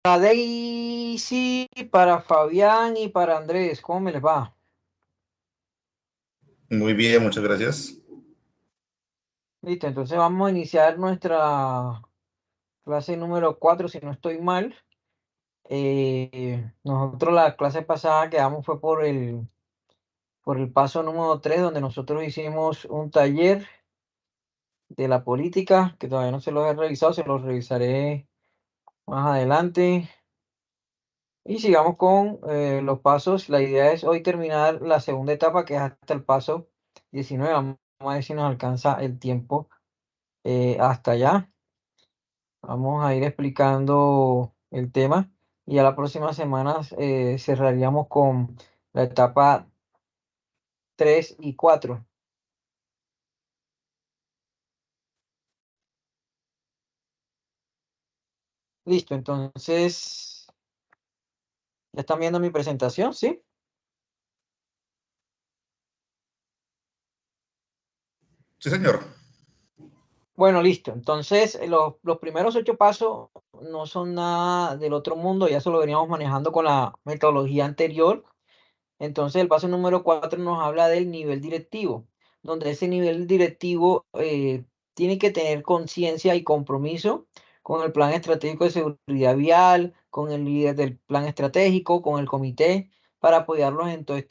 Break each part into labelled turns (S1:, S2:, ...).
S1: Para Daisy, para Fabián y para Andrés, ¿cómo me les va?
S2: Muy bien, muchas gracias.
S1: Listo, entonces vamos a iniciar nuestra clase número 4, si no estoy mal. Nosotros la clase pasada quedamos fue por el paso número 3, donde nosotros hicimos un taller de la política, que todavía no se los he revisado, se los revisaré más adelante. Y sigamos con los pasos. La idea es hoy terminar la segunda etapa, que es hasta el paso 19. Vamos a ver si nos alcanza el tiempo hasta allá. Vamos a ir explicando el tema y a la próxima semana cerraríamos con la etapa 3 y 4. Listo, entonces, ¿ya están viendo mi presentación? ¿Sí?
S2: Sí, señor.
S1: Bueno, listo. Entonces, los primeros 8 pasos no son nada del otro mundo, ya se lo veníamos manejando con la metodología anterior. Entonces, el paso número 4 nos habla del nivel directivo, donde ese nivel directivo tiene que tener conciencia y compromiso con el plan estratégico de seguridad vial, con el líder del plan estratégico, con el comité, para apoyarlos en todos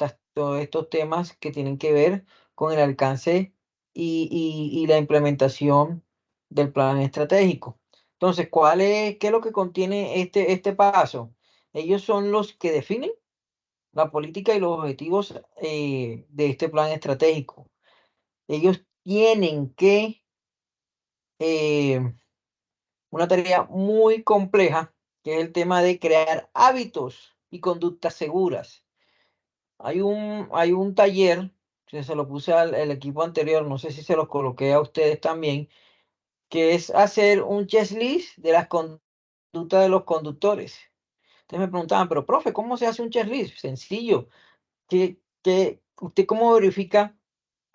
S1: estos temas que tienen que ver con el alcance y la implementación del plan estratégico. Entonces, ¿qué es lo que contiene este paso? Ellos son los que definen la política y los objetivos de este plan estratégico. Ellos tienen eh, una tarea muy compleja, que es el tema de crear hábitos y conductas seguras. Hay un taller, que se lo puse al equipo anterior, no sé si se los coloqué a ustedes también, que es hacer un checklist de las conductas de los conductores. Ustedes me preguntaban, pero profe, ¿cómo se hace un checklist? Sencillo. ¿Usted cómo verifica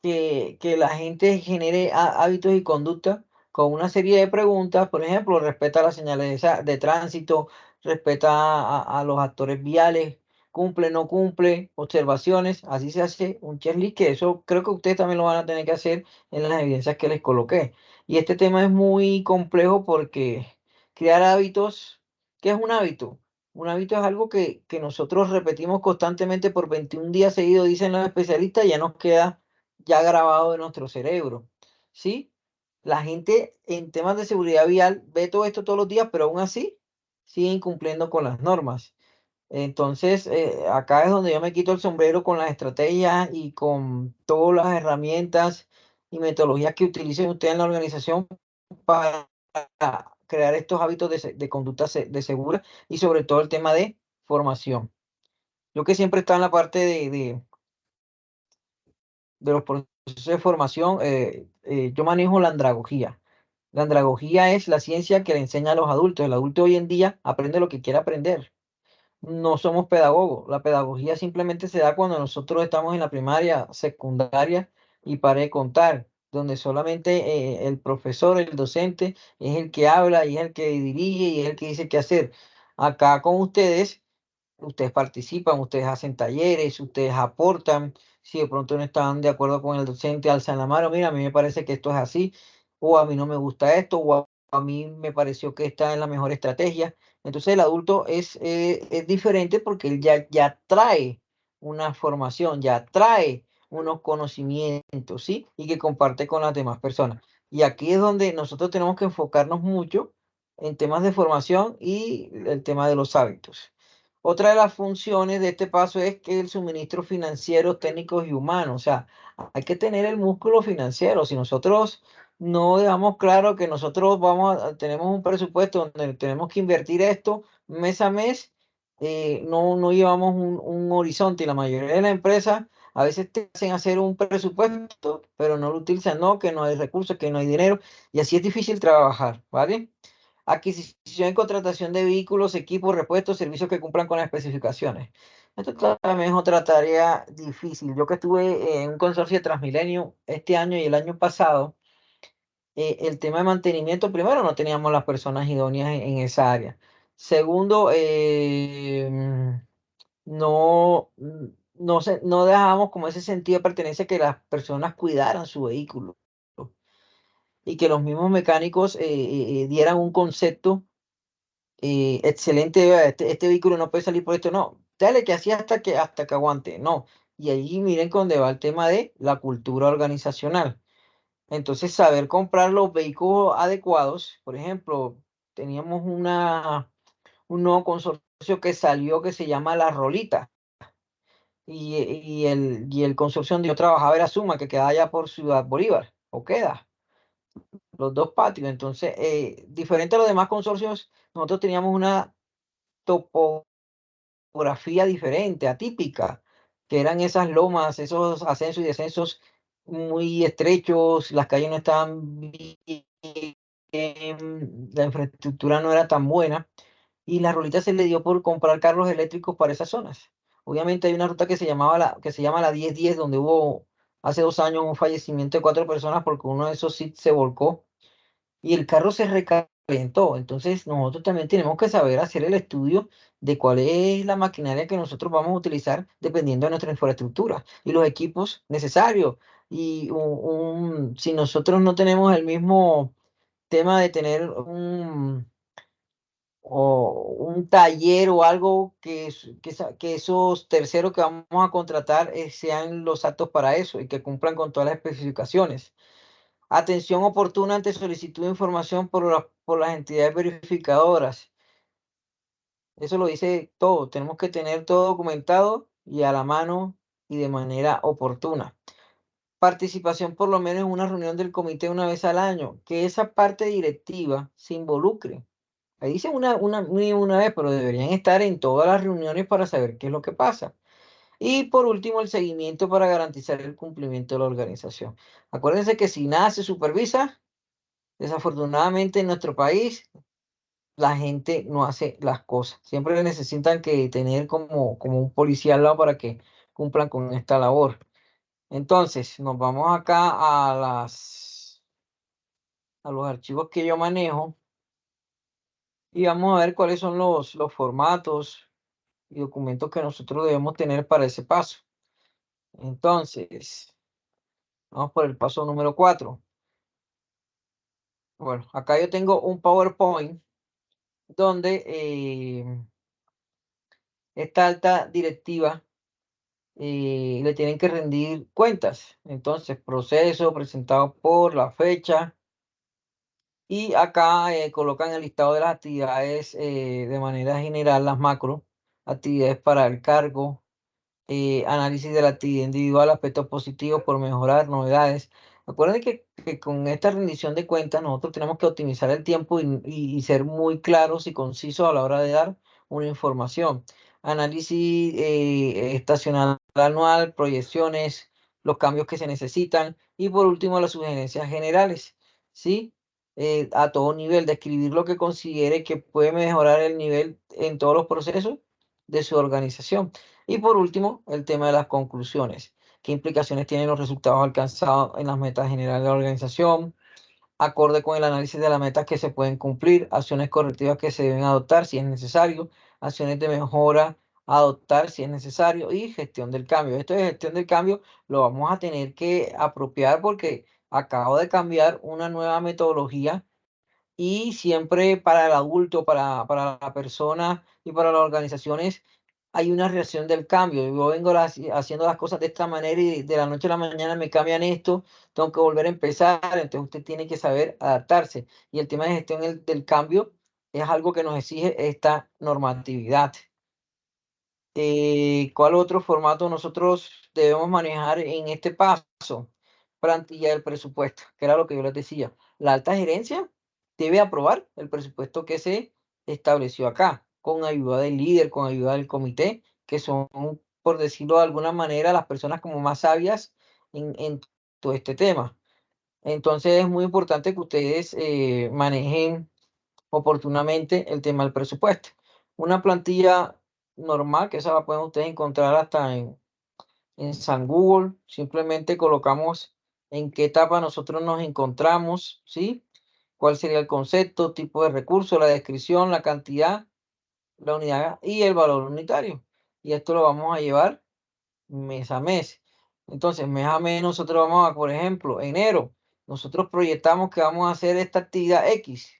S1: que la gente genere hábitos y conductas con una serie de preguntas? Por ejemplo, respeta las señales de tránsito, respeta a los actores viales, cumple, no cumple, observaciones? Así se hace un checklist, que eso creo que ustedes también lo van a tener que hacer en las evidencias que les coloqué. Y este tema es muy complejo porque crear hábitos, ¿qué es un hábito? Un hábito es algo que nosotros repetimos constantemente por 21 días seguidos, dicen los especialistas, y ya nos queda ya grabado en nuestro cerebro, ¿sí? La gente en temas de seguridad vial ve todo esto todos los días, pero aún así siguen cumpliendo con las normas. Entonces, acá es donde yo me quito el sombrero con las estrategias y con todas las herramientas y metodologías que utilicen ustedes en la organización para crear estos hábitos de conducta de segura, y sobre todo el tema de formación. Yo que siempre he estado en la parte de los procesos de formación, yo manejo la andragogía. La andragogía es la ciencia que le enseña a los adultos. El adulto hoy en día aprende lo que quiere aprender. No somos pedagogos. La pedagogía simplemente se da cuando nosotros estamos en la primaria, secundaria y para de contar, donde solamente el profesor, el docente, es el que habla y es el que dirige y es el que dice qué hacer. Acá con ustedes participan, ustedes hacen talleres, ustedes aportan. Si de pronto no están de acuerdo con el docente, alzan la mano: mira, a mí me parece que esto es así, o a mí no me gusta esto, o a mí me pareció que esta es la mejor estrategia. Entonces el adulto es diferente porque él ya trae una formación, ya trae unos conocimientos, ¿sí? Y que comparte con las demás personas. Y aquí es donde nosotros tenemos que enfocarnos mucho en temas de formación y el tema de los hábitos. Otra de las funciones de este paso es que el suministro financiero, técnicos y humanos. O sea, hay que tener el músculo financiero. Si nosotros no dejamos claro que nosotros tenemos un presupuesto donde tenemos que invertir esto mes a mes, no llevamos un horizonte, y la mayoría de las empresas a veces te hacen hacer un presupuesto, pero no lo utilizan, no, que no hay recursos, que no hay dinero, y así es difícil trabajar, ¿vale? Adquisición y contratación de vehículos, equipos, repuestos, servicios que cumplan con las especificaciones. Esto también es otra tarea difícil. Yo que estuve en un consorcio de Transmilenio este año y el año pasado, el tema de mantenimiento, primero no teníamos las personas idóneas en esa área. Segundo, no, no dejamos como ese sentido de pertenencia que las personas cuidaran su vehículo y que los mismos mecánicos dieran un concepto excelente. "Vea, este vehículo no puede salir por esto, no, dale que así hasta que aguante, no". Y ahí miren con dónde va el tema de la cultura organizacional. Entonces, saber comprar los vehículos adecuados. Por ejemplo, teníamos un nuevo consorcio que salió que se llama La Rolita. Y el consorcio donde yo trabajaba era Suma, que queda allá por Ciudad Bolívar, o queda, los dos patios. Entonces, diferente a los demás consorcios, nosotros teníamos una topografía diferente, atípica, que eran esas lomas, esos ascensos y descensos muy estrechos, las calles no estaban bien, la infraestructura no era tan buena, y la Rolita se le dio por comprar carros eléctricos para esas zonas. Obviamente hay una ruta que se llama la 1010, donde hubo hace 2 años un fallecimiento de 4 personas porque uno de esos sí se volcó y el carro se recalentó. Entonces nosotros también tenemos que saber hacer el estudio de cuál es la maquinaria que nosotros vamos a utilizar dependiendo de nuestra infraestructura y los equipos necesarios. Y si nosotros no tenemos el mismo tema de tener un taller o algo que esos terceros que vamos a contratar sean los aptos para eso y que cumplan con todas las especificaciones. Atención oportuna ante solicitud de información por las entidades verificadoras. Eso lo dice todo. Tenemos que tener todo documentado y a la mano y de manera oportuna. Participación por lo menos en una reunión del comité una vez al año. Que esa parte directiva se involucre. Ahí dice una vez, pero deberían estar en todas las reuniones para saber qué es lo que pasa. Y por último, el seguimiento para garantizar el cumplimiento de la organización. Acuérdense que si nada se supervisa, desafortunadamente en nuestro país la gente no hace las cosas. Siempre necesitan que tener como un policía al lado para que cumplan con esta labor. Entonces, nos vamos acá a los archivos que yo manejo y vamos a ver cuáles son los formatos y documentos que nosotros debemos tener para ese paso. Entonces, vamos por el paso número 4. Bueno, acá yo tengo un PowerPoint donde esta alta directiva le tienen que rendir cuentas. Entonces, proceso presentado por la fecha. Y acá colocan el listado de las actividades de manera general, las macro, actividades para el cargo, análisis de la actividad individual, aspectos positivos por mejorar, novedades. Acuérdense que con esta rendición de cuentas nosotros tenemos que optimizar el tiempo y ser muy claros y concisos a la hora de dar una información. Análisis estacional anual, proyecciones, los cambios que se necesitan y por último las sugerencias generales, ¿sí? A todo nivel, describir lo que considere que puede mejorar el nivel en todos los procesos de su organización. Y por último, el tema de las conclusiones. ¿Qué implicaciones tienen los resultados alcanzados en las metas generales de la organización? Acorde con el análisis de las metas que se pueden cumplir, acciones correctivas que se deben adoptar si es necesario, acciones de mejora a adoptar si es necesario y gestión del cambio. Esto de gestión del cambio lo vamos a tener que apropiar porque acabo de cambiar una nueva metodología y siempre para el adulto, para la persona y para las organizaciones hay una reacción del cambio. Yo vengo haciendo las cosas de esta manera y de la noche a la mañana me cambian esto, tengo que volver a empezar, entonces usted tiene que saber adaptarse. Y el tema de gestión del cambio es algo que nos exige esta normatividad. ¿Cuál otro formato nosotros debemos manejar en este paso? Plantilla del presupuesto, que era lo que yo les decía. La alta gerencia debe aprobar el presupuesto que se estableció acá, con ayuda del líder, con ayuda del comité, que son, por decirlo de alguna manera, las personas como más sabias en todo este tema. Entonces es muy importante que ustedes manejen oportunamente el tema del presupuesto. Una plantilla normal, que esa la pueden ustedes encontrar hasta en San Google, simplemente colocamos en qué etapa nosotros nos encontramos, ¿sí? Cuál sería el concepto, tipo de recurso, la descripción, la cantidad la unidad y el valor unitario. Y esto lo vamos a llevar mes a mes. Entonces, mes a mes nosotros vamos a, por ejemplo, enero, nosotros proyectamos que vamos a hacer esta actividad X.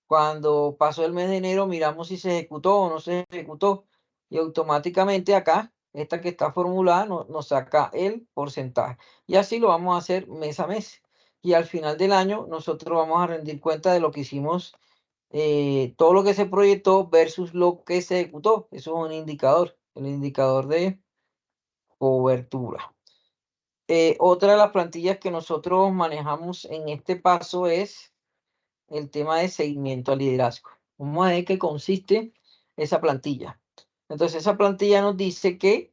S1: Cuando pasó el mes de enero, miramos si se ejecutó o no se ejecutó. Y automáticamente acá, esta que está formulada, nos saca el porcentaje. Y así lo vamos a hacer mes a mes. Y al final del año, nosotros vamos a rendir cuenta de lo que hicimos, todo lo que se proyectó versus lo que se ejecutó. Eso es un indicador, el indicador de cobertura. Otra de las plantillas que nosotros manejamos en este paso es el tema de seguimiento al liderazgo. Vamos a ver qué consiste esa plantilla. Entonces, esa plantilla nos dice que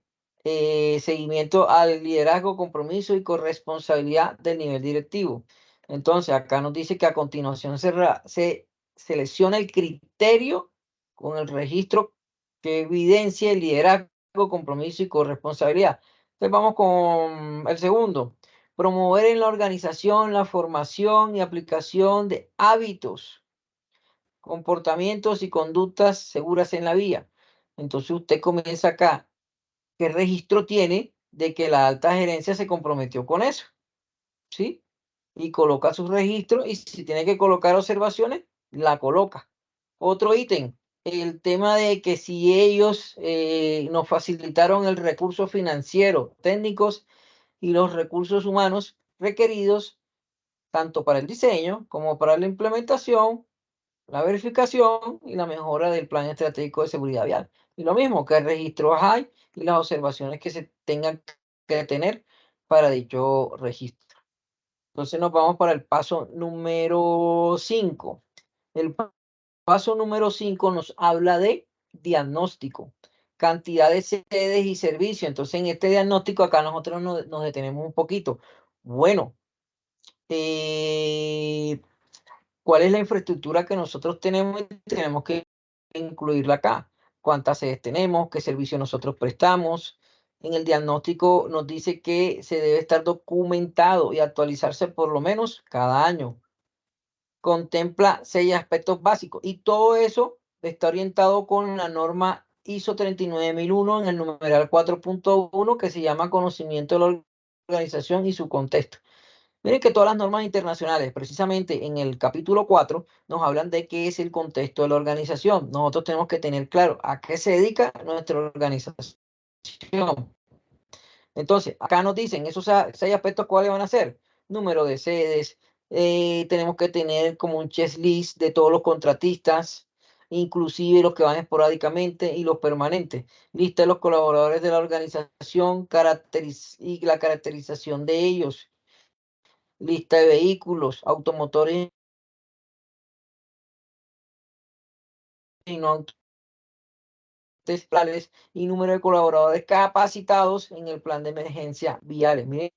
S1: seguimiento al liderazgo, compromiso y corresponsabilidad del nivel directivo. Entonces, acá nos dice que a continuación se selecciona el criterio con el registro que evidencia el liderazgo, compromiso y corresponsabilidad. Entonces, vamos con el segundo. Promover en la organización la formación y aplicación de hábitos, comportamientos y conductas seguras en la vía. Entonces usted comienza acá. ¿Qué registro tiene de que la alta gerencia se comprometió con eso? ¿Sí? Y coloca sus registros y si tiene que colocar observaciones, la coloca. Otro ítem, el tema de que si ellos nos facilitaron el recurso financiero, técnicos y los recursos humanos requeridos tanto para el diseño como para la implementación, la verificación y la mejora del plan estratégico de seguridad vial. Y lo mismo, qué registros hay y las observaciones que se tengan que tener para dicho registro. Entonces nos vamos para el paso número 5. El paso número 5 nos habla de diagnóstico, cantidad de sedes y servicios. Entonces en este diagnóstico acá nosotros nos detenemos un poquito. Bueno, eh, ¿cuál es la infraestructura que nosotros tenemos? Y tenemos que incluirla acá. ¿Cuántas sedes tenemos? ¿Qué servicio nosotros prestamos? En el diagnóstico nos dice que se debe estar documentado y actualizarse por lo menos cada año. Contempla 6 aspectos básicos y todo eso está orientado con la norma ISO 39001 en el numeral 4.1 que se llama conocimiento de la organización y su contexto. Miren que todas las normas internacionales, precisamente en el capítulo 4, nos hablan de qué es el contexto de la organización. Nosotros tenemos que tener claro a qué se dedica nuestra organización. Entonces, acá nos dicen esos 6 aspectos, ¿cuáles van a ser? Número de sedes, tenemos que tener como un checklist de todos los contratistas, inclusive los que van esporádicamente y los permanentes. Lista de los colaboradores de la organización y la caracterización de ellos. Lista de vehículos, automotores y no automotrices y número de colaboradores capacitados en el plan de emergencia viales. Miren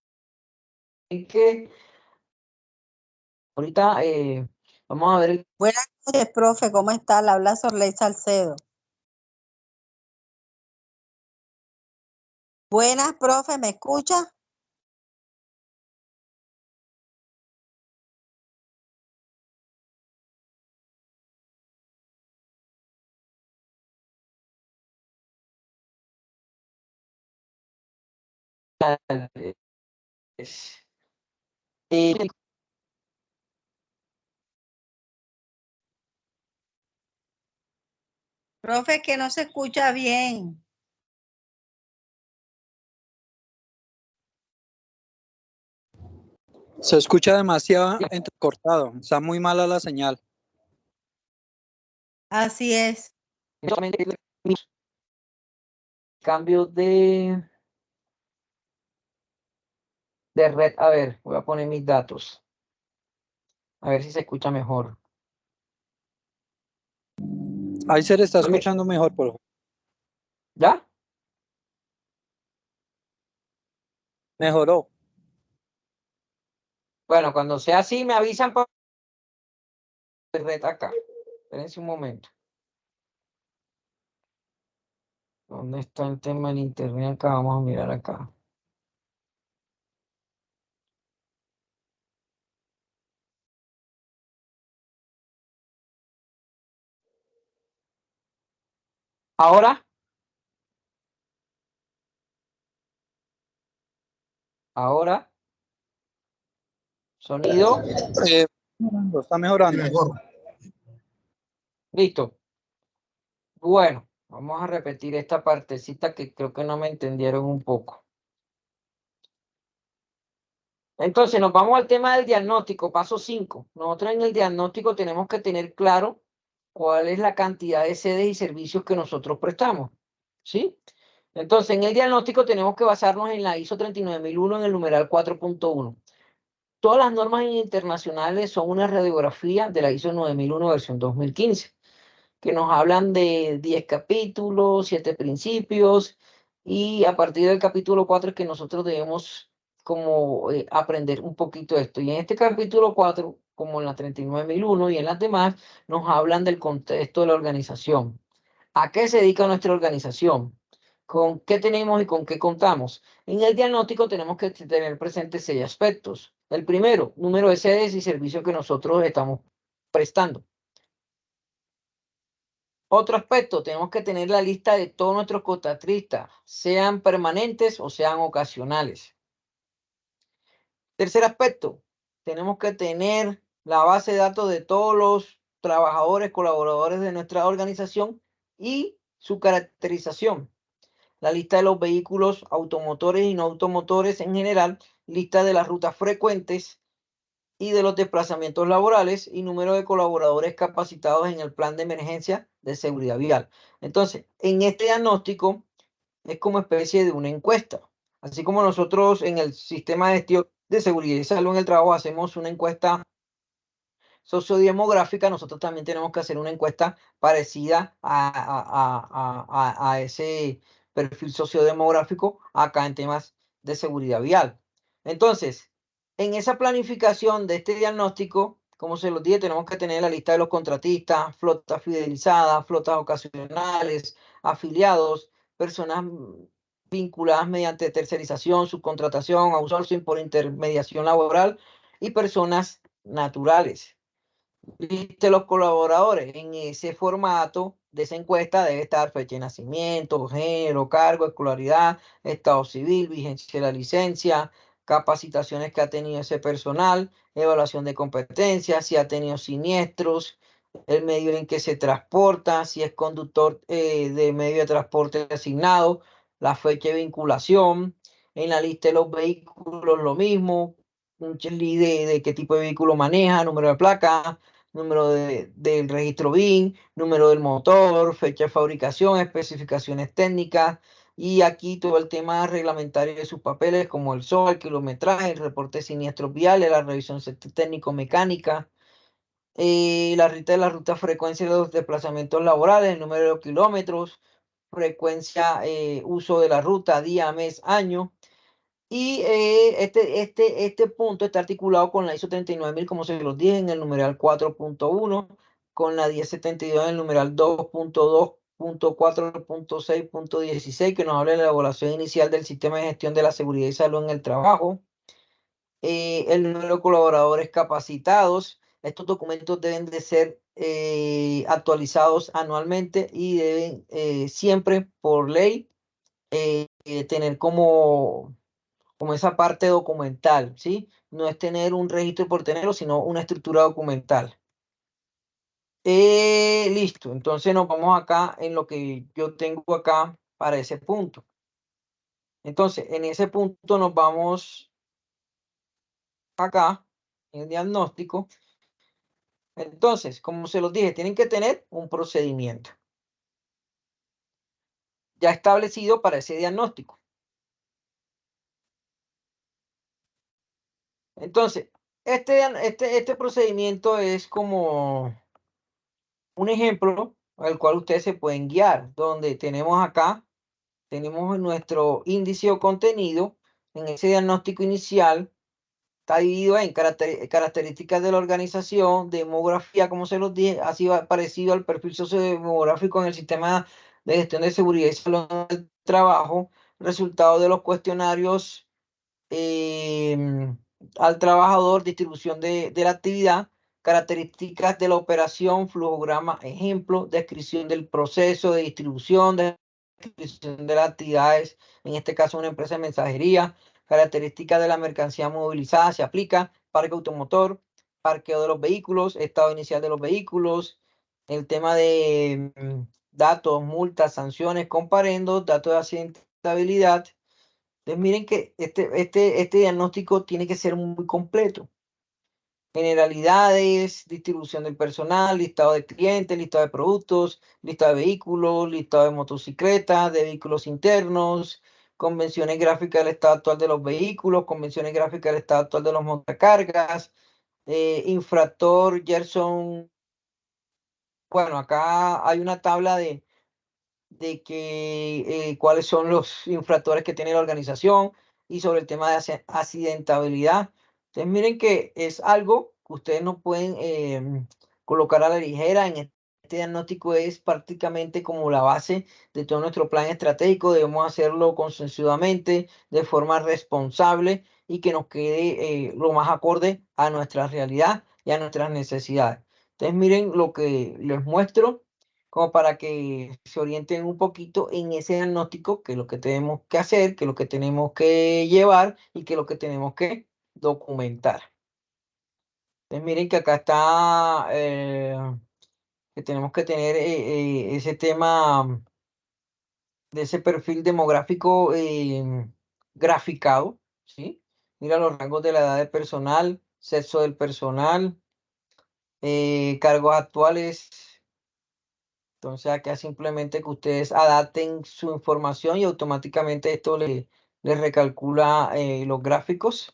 S1: que ahorita vamos a ver
S3: Buenas noches, profe. ¿Cómo está? Le habla Sorley Salcedo. Buenas, profe. ¿Me escucha?
S1: eh,
S3: Profe, que no se escucha bien.
S4: Se escucha demasiado entrecortado, está muy mala la señal.
S3: Así es.
S1: cambio de red. A ver, voy a poner mis datos. A ver si se escucha mejor.
S4: Ahí se le está escuchando mejor, por favor.
S1: ¿Ya?
S4: Mejoró.
S1: Bueno, cuando sea así, me avisan para red acá. Espérense un momento. ¿Dónde está el tema del internet acá? Vamos a mirar acá. Ahora, sonido,
S4: Está
S2: Sí,
S4: mejorando.
S2: mejor.
S1: listo. Bueno, vamos a repetir esta partecita que creo que no me entendieron un poco. Entonces, nos vamos al tema del diagnóstico, paso 5. Nosotros en el diagnóstico tenemos que tener claro cuál es la cantidad de sedes y servicios que nosotros prestamos, ¿sí? Entonces, en el diagnóstico tenemos que basarnos en la ISO 39001 en el numeral 4.1. Todas las normas internacionales son una radiografía de la ISO 9001 versión 2015, que nos hablan de 10 capítulos, 7 principios, y a partir del capítulo 4 es que nosotros debemos como aprender un poquito esto. Y en este capítulo 4, como en la 39001 y en las demás, nos hablan del contexto de la organización. ¿A qué se dedica nuestra organización? ¿Con qué tenemos y con qué contamos? En el diagnóstico tenemos que tener presentes 6 aspectos. El primero, número de sedes y servicios que nosotros estamos prestando. Otro aspecto, tenemos que tener la lista de todos nuestros contratistas, sean permanentes o sean ocasionales. Tercer aspecto, tenemos que tener la base de datos de todos los trabajadores, colaboradores de nuestra organización y su caracterización. La lista de los vehículos automotores y no automotores en general, lista de las rutas frecuentes y de los desplazamientos laborales y número de colaboradores capacitados en el plan de emergencia de seguridad vial. Entonces, en este diagnóstico es como especie de una encuesta. Así como nosotros en el sistema de gestión de seguridad y salud en el trabajo hacemos una encuesta sociodemográfica, nosotros también tenemos que hacer una encuesta parecida a ese perfil sociodemográfico acá en temas de seguridad vial. Entonces, en esa planificación de este diagnóstico, como se los dije, tenemos que tener la lista de los contratistas, flotas fidelizadas, flotas ocasionales, afiliados, personas vinculadas mediante tercerización, subcontratación, outsourcing por intermediación laboral y personas naturales. Viste los colaboradores. En ese formato de esa encuesta debe estar fecha de nacimiento, género, cargo, escolaridad, estado civil, vigencia de la licencia, capacitaciones que ha tenido ese personal, evaluación de competencias, si ha tenido siniestros, el medio en que se transporta, si es conductor de medio de transporte asignado, la fecha de vinculación, en la lista de los vehículos lo mismo, un checklist de qué tipo de vehículo maneja, número de placa, número del registro BIN, número del motor, fecha de fabricación, especificaciones técnicas y aquí todo el tema reglamentario de sus papeles como el SOA, el kilometraje, el reporte de siniestros viales, la revisión técnico-mecánica, la ruta frecuencia de los desplazamientos laborales, el número de kilómetros, frecuencia, uso de la ruta, día, mes, año. Y este punto está articulado con la ISO 39000, como se los dije, en el numeral 4.1, con la 1072 en el numeral 2.2.4.6.16, que nos habla de la elaboración inicial del sistema de gestión de la seguridad y salud en el trabajo. El número de colaboradores capacitados. Estos documentos deben de ser actualizados anualmente y deben siempre, por ley, tener como esa parte documental, ¿sí? No es tener un registro por tenerlo, sino una estructura documental. Listo, entonces nos vamos acá en lo que yo tengo acá para ese punto. Entonces, en ese punto nos vamos acá, en el diagnóstico. Entonces, como se los dije, tienen que tener un procedimiento ya establecido para ese diagnóstico. Entonces, este procedimiento es como un ejemplo al cual ustedes se pueden guiar, donde tenemos acá, tenemos nuestro índice o contenido, en ese diagnóstico inicial, está dividido en características de la organización, demografía, como se los dije, así va parecido al perfil sociodemográfico en el sistema de gestión de seguridad y salud del trabajo, resultados de los cuestionarios al trabajador, distribución de la actividad, características de la operación, flujograma, ejemplo, descripción del proceso de distribución, descripción de las actividades, en este caso una empresa de mensajería, características de la mercancía movilizada, se aplica, parque automotor, parqueo de los vehículos, estado inicial de los vehículos, el tema de datos, multas, sanciones, comparendos, datos de accidentabilidad. Entonces miren que este diagnóstico tiene que ser muy completo. Generalidades, distribución del personal, listado de clientes, listado de productos, listado de vehículos, listado de motocicletas, de vehículos internos, convenciones gráficas del estado actual de los vehículos, convenciones gráficas del estado actual de los montacargas, infractor, Gerson. Bueno, acá hay una tabla de que cuáles son los infractores que tiene la organización y sobre el tema de accidentabilidad. Entonces miren que es algo que ustedes no pueden colocar a la ligera. En este diagnóstico es prácticamente como la base de todo nuestro plan estratégico. Debemos hacerlo consensuadamente, de forma responsable y que nos quede lo más acorde a nuestra realidad y a nuestras necesidades. Entonces miren lo que les muestro como para que se orienten un poquito en ese diagnóstico, que es lo que tenemos que hacer, que es lo que tenemos que llevar y que es lo que tenemos que documentar. Entonces miren que acá está, que tenemos que tener ese tema de ese perfil demográfico graficado, ¿sí? Mira los rangos de la edad del personal, sexo del personal, cargos actuales. Entonces acá simplemente que ustedes adapten su información y automáticamente esto les recalcula los gráficos.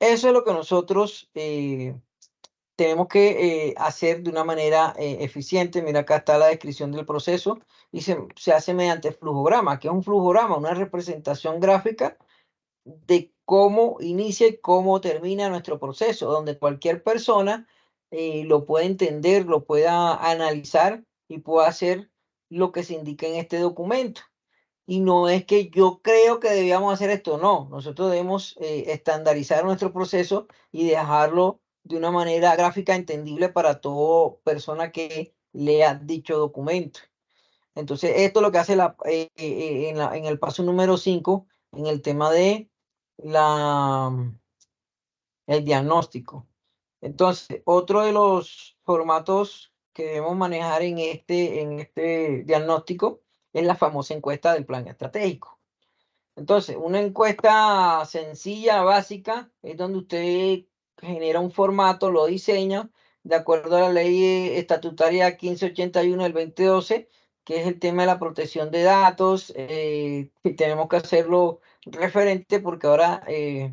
S1: Eso es lo que nosotros tenemos que hacer de una manera eficiente. Mira, acá está la descripción del proceso y se hace mediante flujograma. ¿Qué es un flujograma? Una representación gráfica de cómo inicia y cómo termina nuestro proceso, donde cualquier persona lo pueda entender, lo pueda analizar y pueda hacer lo que se indica en este documento. Y no es que yo creo que debíamos hacer esto, no, nosotros debemos estandarizar nuestro proceso y dejarlo de una manera gráfica entendible para toda persona que lea dicho documento. Entonces, esto es lo que hace en el paso número 5, en el tema de el diagnóstico. Entonces, otro de los formatos que debemos manejar en este diagnóstico es la famosa encuesta del plan estratégico. Entonces, una encuesta sencilla, básica, es donde usted genera un formato, lo diseña de acuerdo a la ley estatutaria 1581 del 2012, que es el tema de la protección de datos. Y tenemos que hacerlo referente porque ahora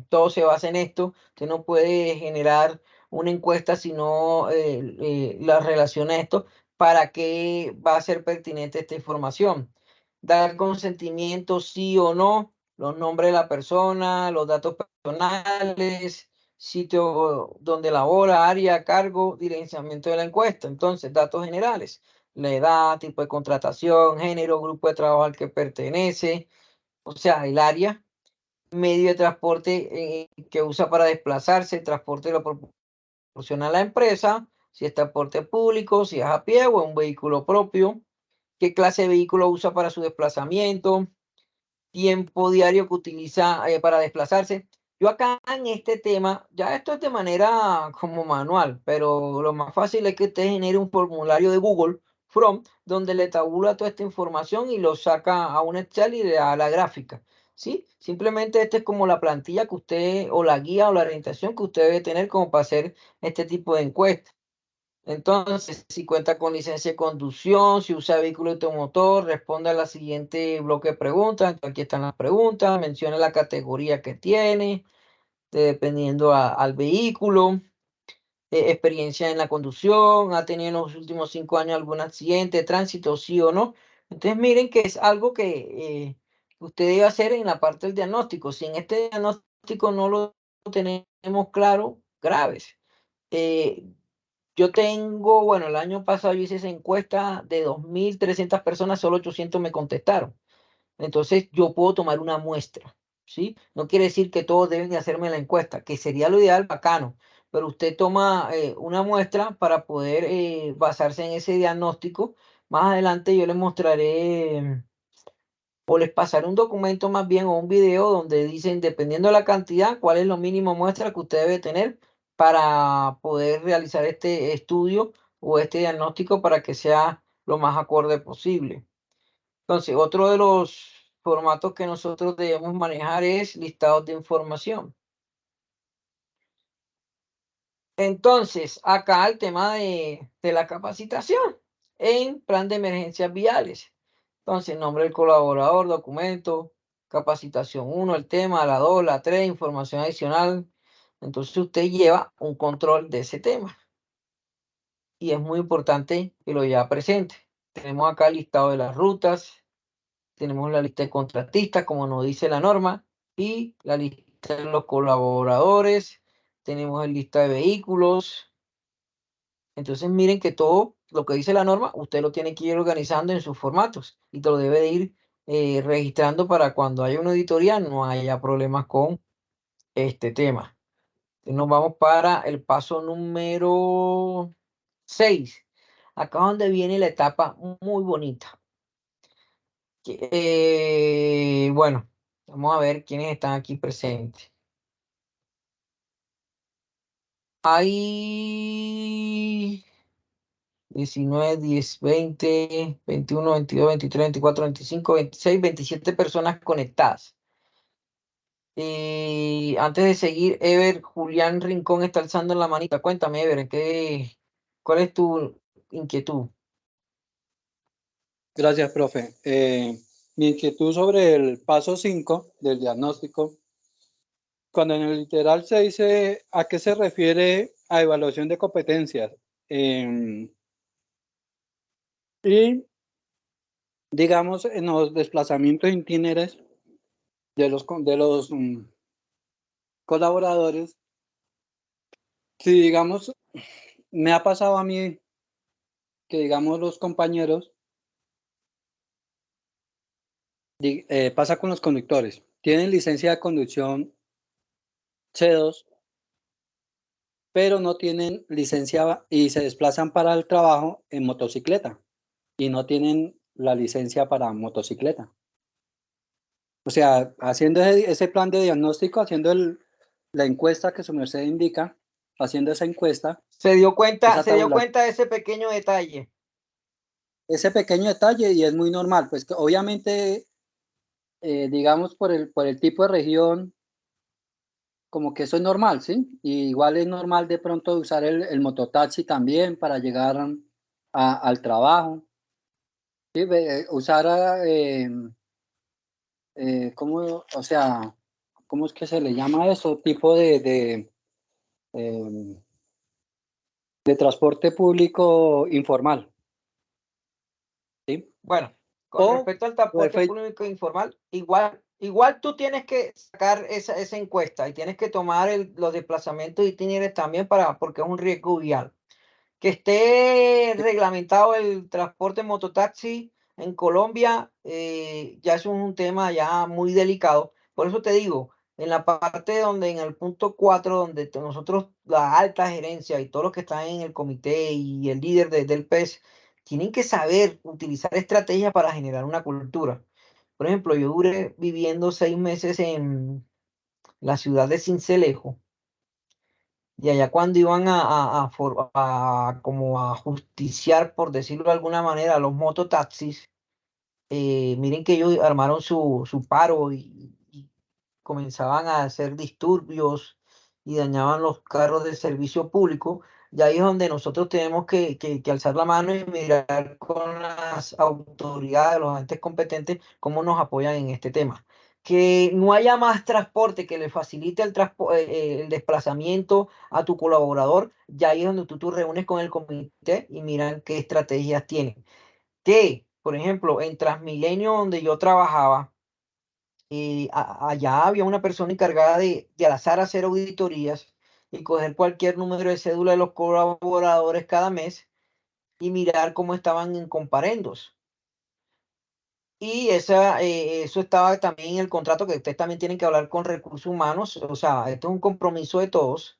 S1: todo se basa en esto. Usted no puede generar una encuesta si no la relaciona a esto. ¿Para qué va a ser pertinente esta información? Dar consentimiento sí o no, los nombres de la persona, los datos personales, sitio donde labora, área, cargo, direccionamiento de la encuesta. Entonces, datos generales, la edad, tipo de contratación, género, grupo de trabajo al que pertenece, o sea, el área, medio de transporte que usa para desplazarse, transporte lo proporciona la empresa, si es transporte público, si es a pie o en un vehículo propio, qué clase de vehículo usa para su desplazamiento, tiempo diario que utiliza para desplazarse. Yo acá en este tema, ya esto es de manera como manual, pero lo más fácil es que usted genere un formulario de Google From, donde le tabula toda esta información y lo saca a un Excel y le da la gráfica. ¿Sí? Simplemente esta es como la plantilla que usted, o la guía o la orientación que usted debe tener como para hacer este tipo de encuestas. Entonces, si cuenta con licencia de conducción, si usa vehículo automotor, responde a la siguiente bloque de preguntas. Aquí están las preguntas, menciona la categoría que tiene, dependiendo al vehículo, experiencia en la conducción, ha tenido en los últimos 5 años algún accidente de tránsito, sí o no. Entonces, miren que es algo que usted debe hacer en la parte del diagnóstico. Si en este diagnóstico no lo tenemos claro, graves. Eh, yo tengo, bueno, el año pasado yo hice esa encuesta de 2.300 personas, solo 800 me contestaron. Entonces yo puedo tomar una muestra, ¿sí? No quiere decir que todos deben de hacerme la encuesta, que sería lo ideal, bacano, pero usted toma una muestra para poder basarse en ese diagnóstico. Más adelante yo les mostraré o les pasaré un documento más bien o un video donde dicen, dependiendo de la cantidad, cuál es lo mínimo muestra que usted debe tener para poder realizar este estudio o este diagnóstico para que sea lo más acorde posible. Entonces, otro de los formatos que nosotros debemos manejar es listados de información. Entonces, acá el tema de la capacitación en plan de emergencias viales. Entonces, nombre del colaborador, documento, capacitación 1, el tema, la 2, la 3, información adicional. Entonces, usted lleva un control de ese tema. Y es muy importante que lo lleve presente. Tenemos acá el listado de las rutas, tenemos la lista de contratistas, como nos dice la norma, y la lista de los colaboradores, tenemos el lista de vehículos. Entonces miren que todo lo que dice la norma, usted lo tiene que ir organizando en sus formatos y te lo debe de ir registrando para cuando haya una auditoría no haya problemas con este tema. Entonces, nos vamos para el paso número 6. Acá donde viene la etapa muy bonita. Bueno, vamos a ver quiénes están aquí presentes. Hay 19, 10, 20, 21, 22, 23, 24, 25, 26, 27 personas conectadas. Antes de seguir, Ever, Julián Rincón está alzando la manita. Cuéntame, Ever, ¿cuál es tu inquietud?
S4: Gracias, profe. Mi inquietud sobre el paso 5 del diagnóstico, cuando en el literal se dice a qué se refiere a evaluación de competencias. Y digamos, en los desplazamientos itinerantes de los colaboradores, si digamos, me ha pasado a mí que digamos los compañeros, pasa con los conductores, tienen licencia de conducción C2, pero no tienen licencia y se desplazan para el trabajo en motocicleta y no tienen la licencia para motocicleta. O sea, haciendo ese plan de diagnóstico, haciendo la encuesta que su merced indica, haciendo esa encuesta,
S1: Se dio cuenta
S4: tabla,
S1: de ese pequeño detalle.
S4: ese pequeño detalle, y es muy normal, pues que obviamente, digamos, por el tipo de región, como que eso es normal, ¿sí? Y igual es normal de pronto usar el mototaxi también para llegar al trabajo, ¿sí? Usar, ¿cómo, o sea, cómo es que se le llama eso? Tipo eh, de transporte público informal, ¿sí?
S1: Bueno, con
S4: O,
S1: respecto al
S4: o
S1: transporte público informal, igual tú tienes que sacar esa encuesta y tienes que tomar los desplazamientos itinerarios también porque es un riesgo vial. Que esté reglamentado el transporte mototaxi en Colombia, ya es un tema ya muy delicado. Por eso te digo, en la parte donde, en el punto 4 donde nosotros, la alta gerencia y todos los que están en el comité y el líder del PES, tienen que saber utilizar estrategias para generar una cultura. Por ejemplo, yo duré viviendo 6 meses en la ciudad de Sincelejo y allá cuando iban como a justiciar, por decirlo de alguna manera, a los mototaxis, miren que ellos armaron su paro y comenzaban a hacer disturbios y dañaban los carros del servicio público. Y ahí es donde nosotros tenemos que alzar la mano y mirar con las autoridades, los agentes competentes, cómo nos apoyan en este tema. Que no haya más transporte que le facilite el desplazamiento a tu colaborador, ya ahí es donde tú reúnes con el comité y miran qué estrategias tienen. Que, por ejemplo, en Transmilenio, donde yo trabajaba, allá había una persona encargada de al azar hacer auditorías y coger cualquier número de cédula de los colaboradores cada mes y mirar cómo estaban en comparendos. Y eso estaba también en el contrato que ustedes también tienen que hablar con recursos humanos. O sea, esto es un compromiso de todos.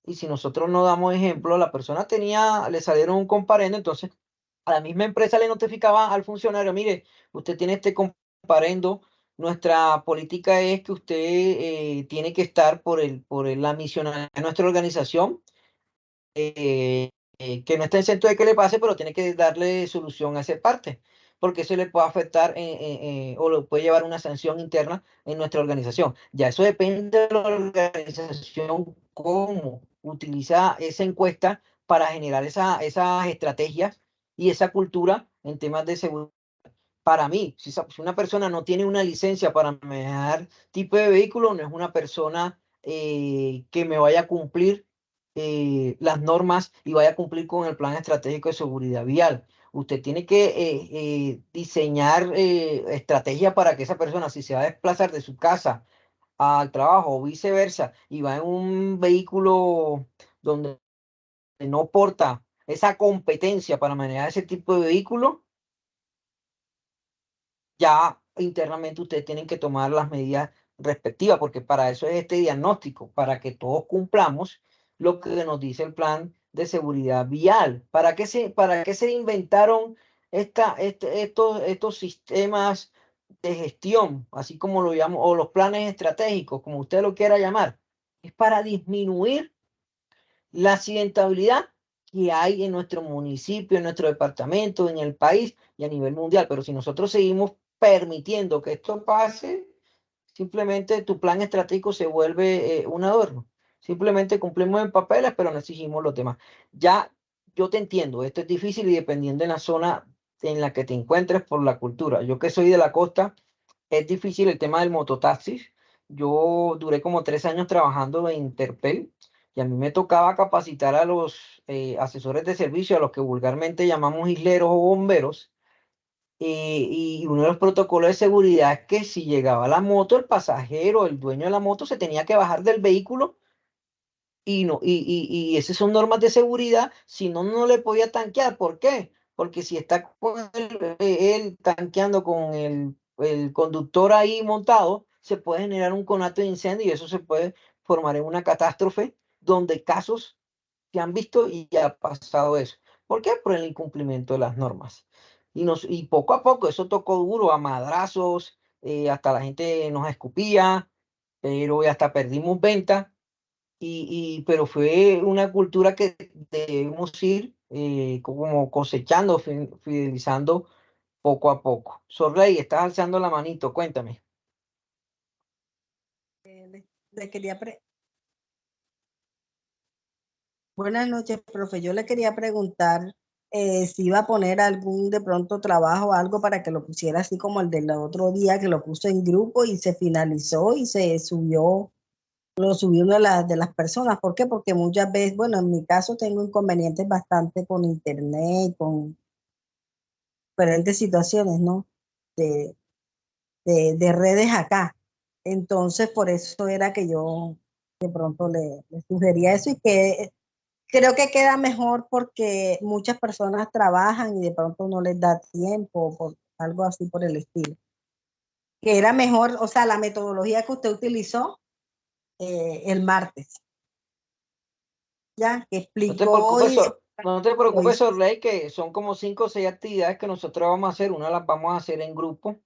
S1: y si nosotros no damos ejemplo, la persona le salieron un comparendo, entonces a la misma empresa le notificaba al funcionario, mire, usted tiene este comparendo, nuestra política es que usted tiene que estar la misionaria de nuestra organización, que no está exento de que le pase, pero tiene que darle solución a esa parte, porque eso le puede afectar o le puede llevar una sanción interna en nuestra organización. Ya eso depende de la organización, cómo utiliza esa encuesta para generar esas estrategias y esa cultura en temas de seguridad. Para mí, si una persona no tiene una licencia para manejar tipo de vehículo, no es una persona que me vaya a cumplir las normas y vaya a cumplir con el plan estratégico de seguridad vial. Usted tiene que diseñar estrategias para que esa persona, si se va a desplazar de su casa al trabajo o viceversa, y va en un vehículo donde no porta esa competencia para manejar ese tipo de vehículo, ya internamente ustedes tienen que tomar las medidas respectivas, porque para eso es este diagnóstico, para que todos cumplamos lo que nos dice el plan de seguridad vial. Para qué se inventaron estos sistemas de gestión, así como lo llamo, o los planes estratégicos, como usted lo quiera llamar? Es para disminuir la accidentabilidad que hay en nuestro municipio, en nuestro departamento, en el país y a nivel mundial. Pero si nosotros seguimos permitiendo que esto pase, simplemente tu plan estratégico se vuelve un adorno. Simplemente cumplimos en papeles, pero no exigimos los demás. Ya yo te entiendo, esto es difícil y dependiendo de la zona en la que te encuentres por la cultura. Yo que soy de la costa, es difícil el tema del mototaxi. Yo duré como 3 años trabajando en Interpel y a mí me tocaba capacitar a los asesores de servicio, a los que vulgarmente llamamos isleros o bomberos. Y uno de los protocolos de seguridad es que si llegaba la moto, el pasajero, el dueño de la moto, se tenía que bajar del vehículo y no, y esas son normas de seguridad, si no, no le podía tanquear. ¿Por qué? Porque si está con él tanqueando con el conductor ahí montado, se puede generar un conato de incendio y eso se puede formar en una catástrofe donde casos se han visto y ya ha pasado eso. ¿Por qué? Por el incumplimiento de las normas. Y poco a poco eso tocó duro, a madrazos, hasta la gente nos escupía, pero hasta perdimos venta pero fue una cultura que debemos ir como cosechando, fidelizando poco a poco. Sorley, estás alzando la manito, cuéntame.
S3: Le quería Buenas noches, profe. Yo le quería preguntar si iba a poner algún de pronto trabajo o algo para que lo pusiera así como el del otro día que lo puso en grupo y se finalizó y se subió, lo subió una de las personas. ¿Por qué? Porque muchas veces, bueno, en mi caso tengo inconvenientes bastante con internet, con diferentes situaciones, ¿no? De, de redes acá. Entonces, por eso era que yo de pronto le sugería eso y que creo que queda mejor porque muchas personas trabajan y de pronto no les da tiempo, por algo así por el estilo. Que era mejor, o sea, la metodología que usted utilizó el martes, ya, que
S1: No te
S3: explicó
S1: preocupes,
S3: y
S1: no te
S3: lo
S1: preocupes,
S3: hizo.
S1: Sorley, que son como 5 o 6 actividades que nosotros vamos a hacer. Una las vamos a hacer en grupo.
S3: Ajá.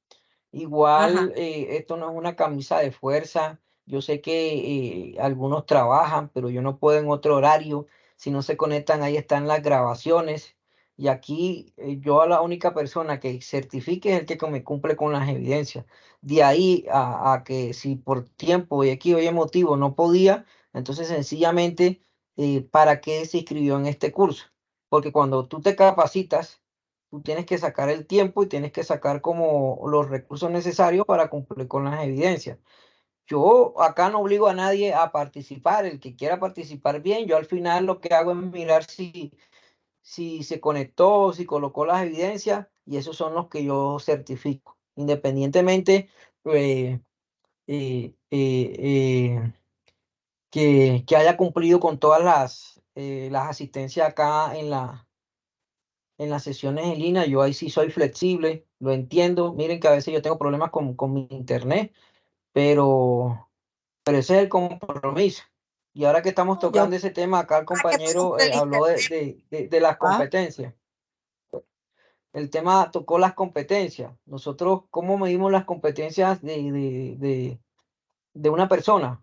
S1: Igual, esto no es una camisa de fuerza. Yo sé que algunos trabajan, pero yo no puedo en otro horario. Si no se conectan, ahí están las grabaciones. Y aquí yo a la única persona que certifique es el que me cumple con las evidencias. De ahí a que si por tiempo y aquí hoy motivo no podía, entonces sencillamente, ¿para qué se inscribió en este curso? Porque cuando tú te capacitas, tú tienes que sacar el tiempo y tienes que sacar como los recursos necesarios para cumplir con las evidencias. Yo acá no obligo a nadie a participar, el que quiera participar bien, yo al final lo que hago es mirar si se conectó, si colocó las evidencias y esos son los que yo certifico, independientemente eh, que haya cumplido con todas las asistencias acá en las sesiones en línea. Yo ahí sí soy flexible, lo entiendo. Miren que a veces yo tengo problemas con mi internet, pero ese es el compromiso. Y ahora que estamos
S3: Yo
S1: tocando ese tema, acá el
S3: para que me
S1: compañero
S3: use el
S1: habló
S3: internet.
S1: de las
S3: Ah,
S1: competencias. El tema tocó las competencias. Nosotros, ¿cómo medimos las competencias de una persona?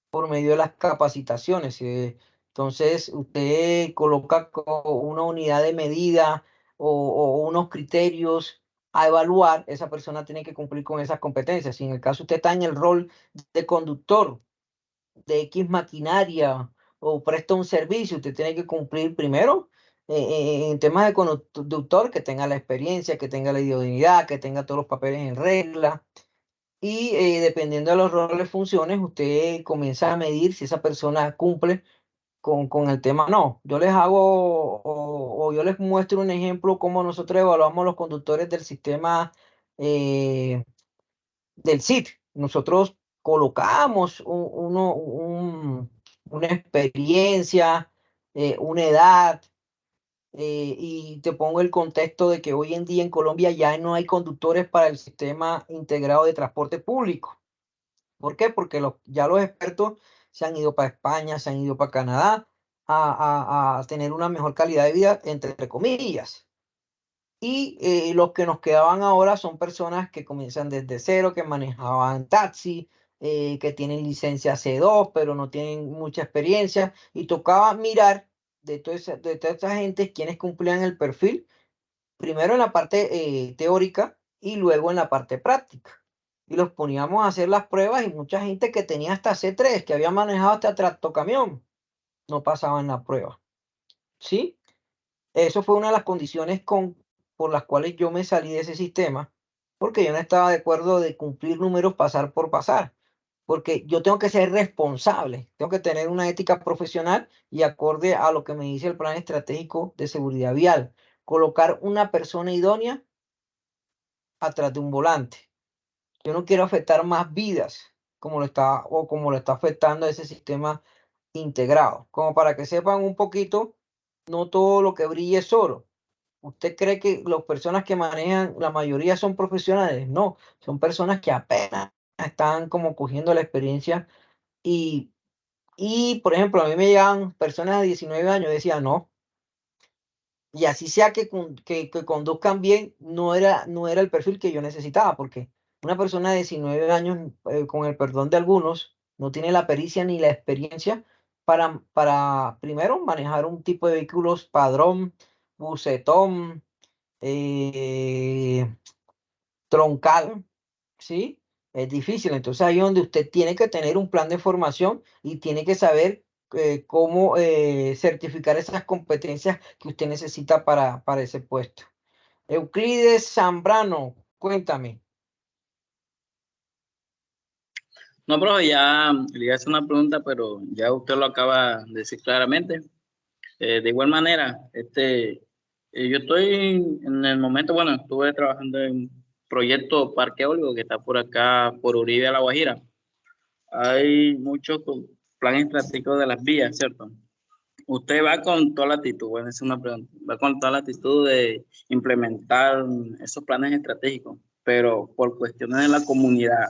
S1: Por medio de las capacitaciones. Entonces, usted coloca una unidad de medida o unos criterios a evaluar, esa persona tiene que cumplir con esas competencias. Si en el caso usted está en el rol de conductor de X maquinaria o presta un servicio, usted tiene que cumplir primero en temas de conductor, que tenga la experiencia, que tenga la idoneidad, que tenga todos los papeles en regla. Y dependiendo de los roles, funciones, usted comienza a medir si esa persona cumple con el tema. No, yo les hago o yo les muestro un ejemplo cómo nosotros evaluamos los conductores del sistema eh, del SIT. Nosotros colocamos una experiencia, una edad, y te pongo el contexto de que hoy en día en Colombia ya no hay conductores para el sistema integrado de transporte público. ¿Por qué? Porque ya los expertos se han ido para España, se han ido para Canadá a tener una mejor calidad de vida, entre comillas. Y los que nos quedaban ahora son personas que comienzan desde cero, que manejaban taxi, que tienen licencia C2, pero no tienen mucha experiencia. Y tocaba mirar de toda esa gente quienes cumplían el perfil, primero en la parte teórica y luego en la parte práctica. Y los poníamos a hacer las pruebas y mucha gente que tenía hasta C3, que había manejado hasta tractocamión, no pasaba en la prueba. ¿Sí? Eso fue una de las condiciones por las cuales yo me salí de ese sistema, porque yo no estaba de acuerdo de cumplir números pasar por pasar, porque yo tengo que ser responsable, tengo que tener una ética profesional y acorde a lo que me dice el plan estratégico de seguridad vial, colocar una persona idónea atrás de un volante. Yo no quiero afectar más vidas como lo está afectando ese sistema integrado. Como para que sepan un poquito, no todo lo que brille es oro. ¿Usted cree que las personas que manejan, la mayoría son profesionales? No, son personas que apenas están como cogiendo la experiencia y por ejemplo, a mí me llegaban personas de 19 años y decían, no, y así sea que conduzcan bien, no era el perfil que yo necesitaba, porque una persona de 19 años, con el perdón de algunos, no tiene la pericia ni la experiencia para primero manejar un tipo de vehículos padrón, bucetón, eh, troncal, ¿sí? Es difícil. Entonces ahí es donde usted tiene que tener un plan de formación y tiene que saber cómo certificar esas competencias que usted necesita para ese puesto. Euclides Zambrano, cuéntame.
S5: No, profe, ya le iba a hacer una pregunta, pero ya usted lo acaba de decir claramente. De igual manera, yo estoy en el momento, bueno, estuve trabajando en un proyecto Parque Eólico que está por acá, por Uribe, a La Guajira. Hay muchos planes estratégicos de las vías, ¿cierto? Usted va con toda la actitud, bueno, es una pregunta, va con toda la actitud de implementar esos planes estratégicos, pero por cuestiones de la comunidad,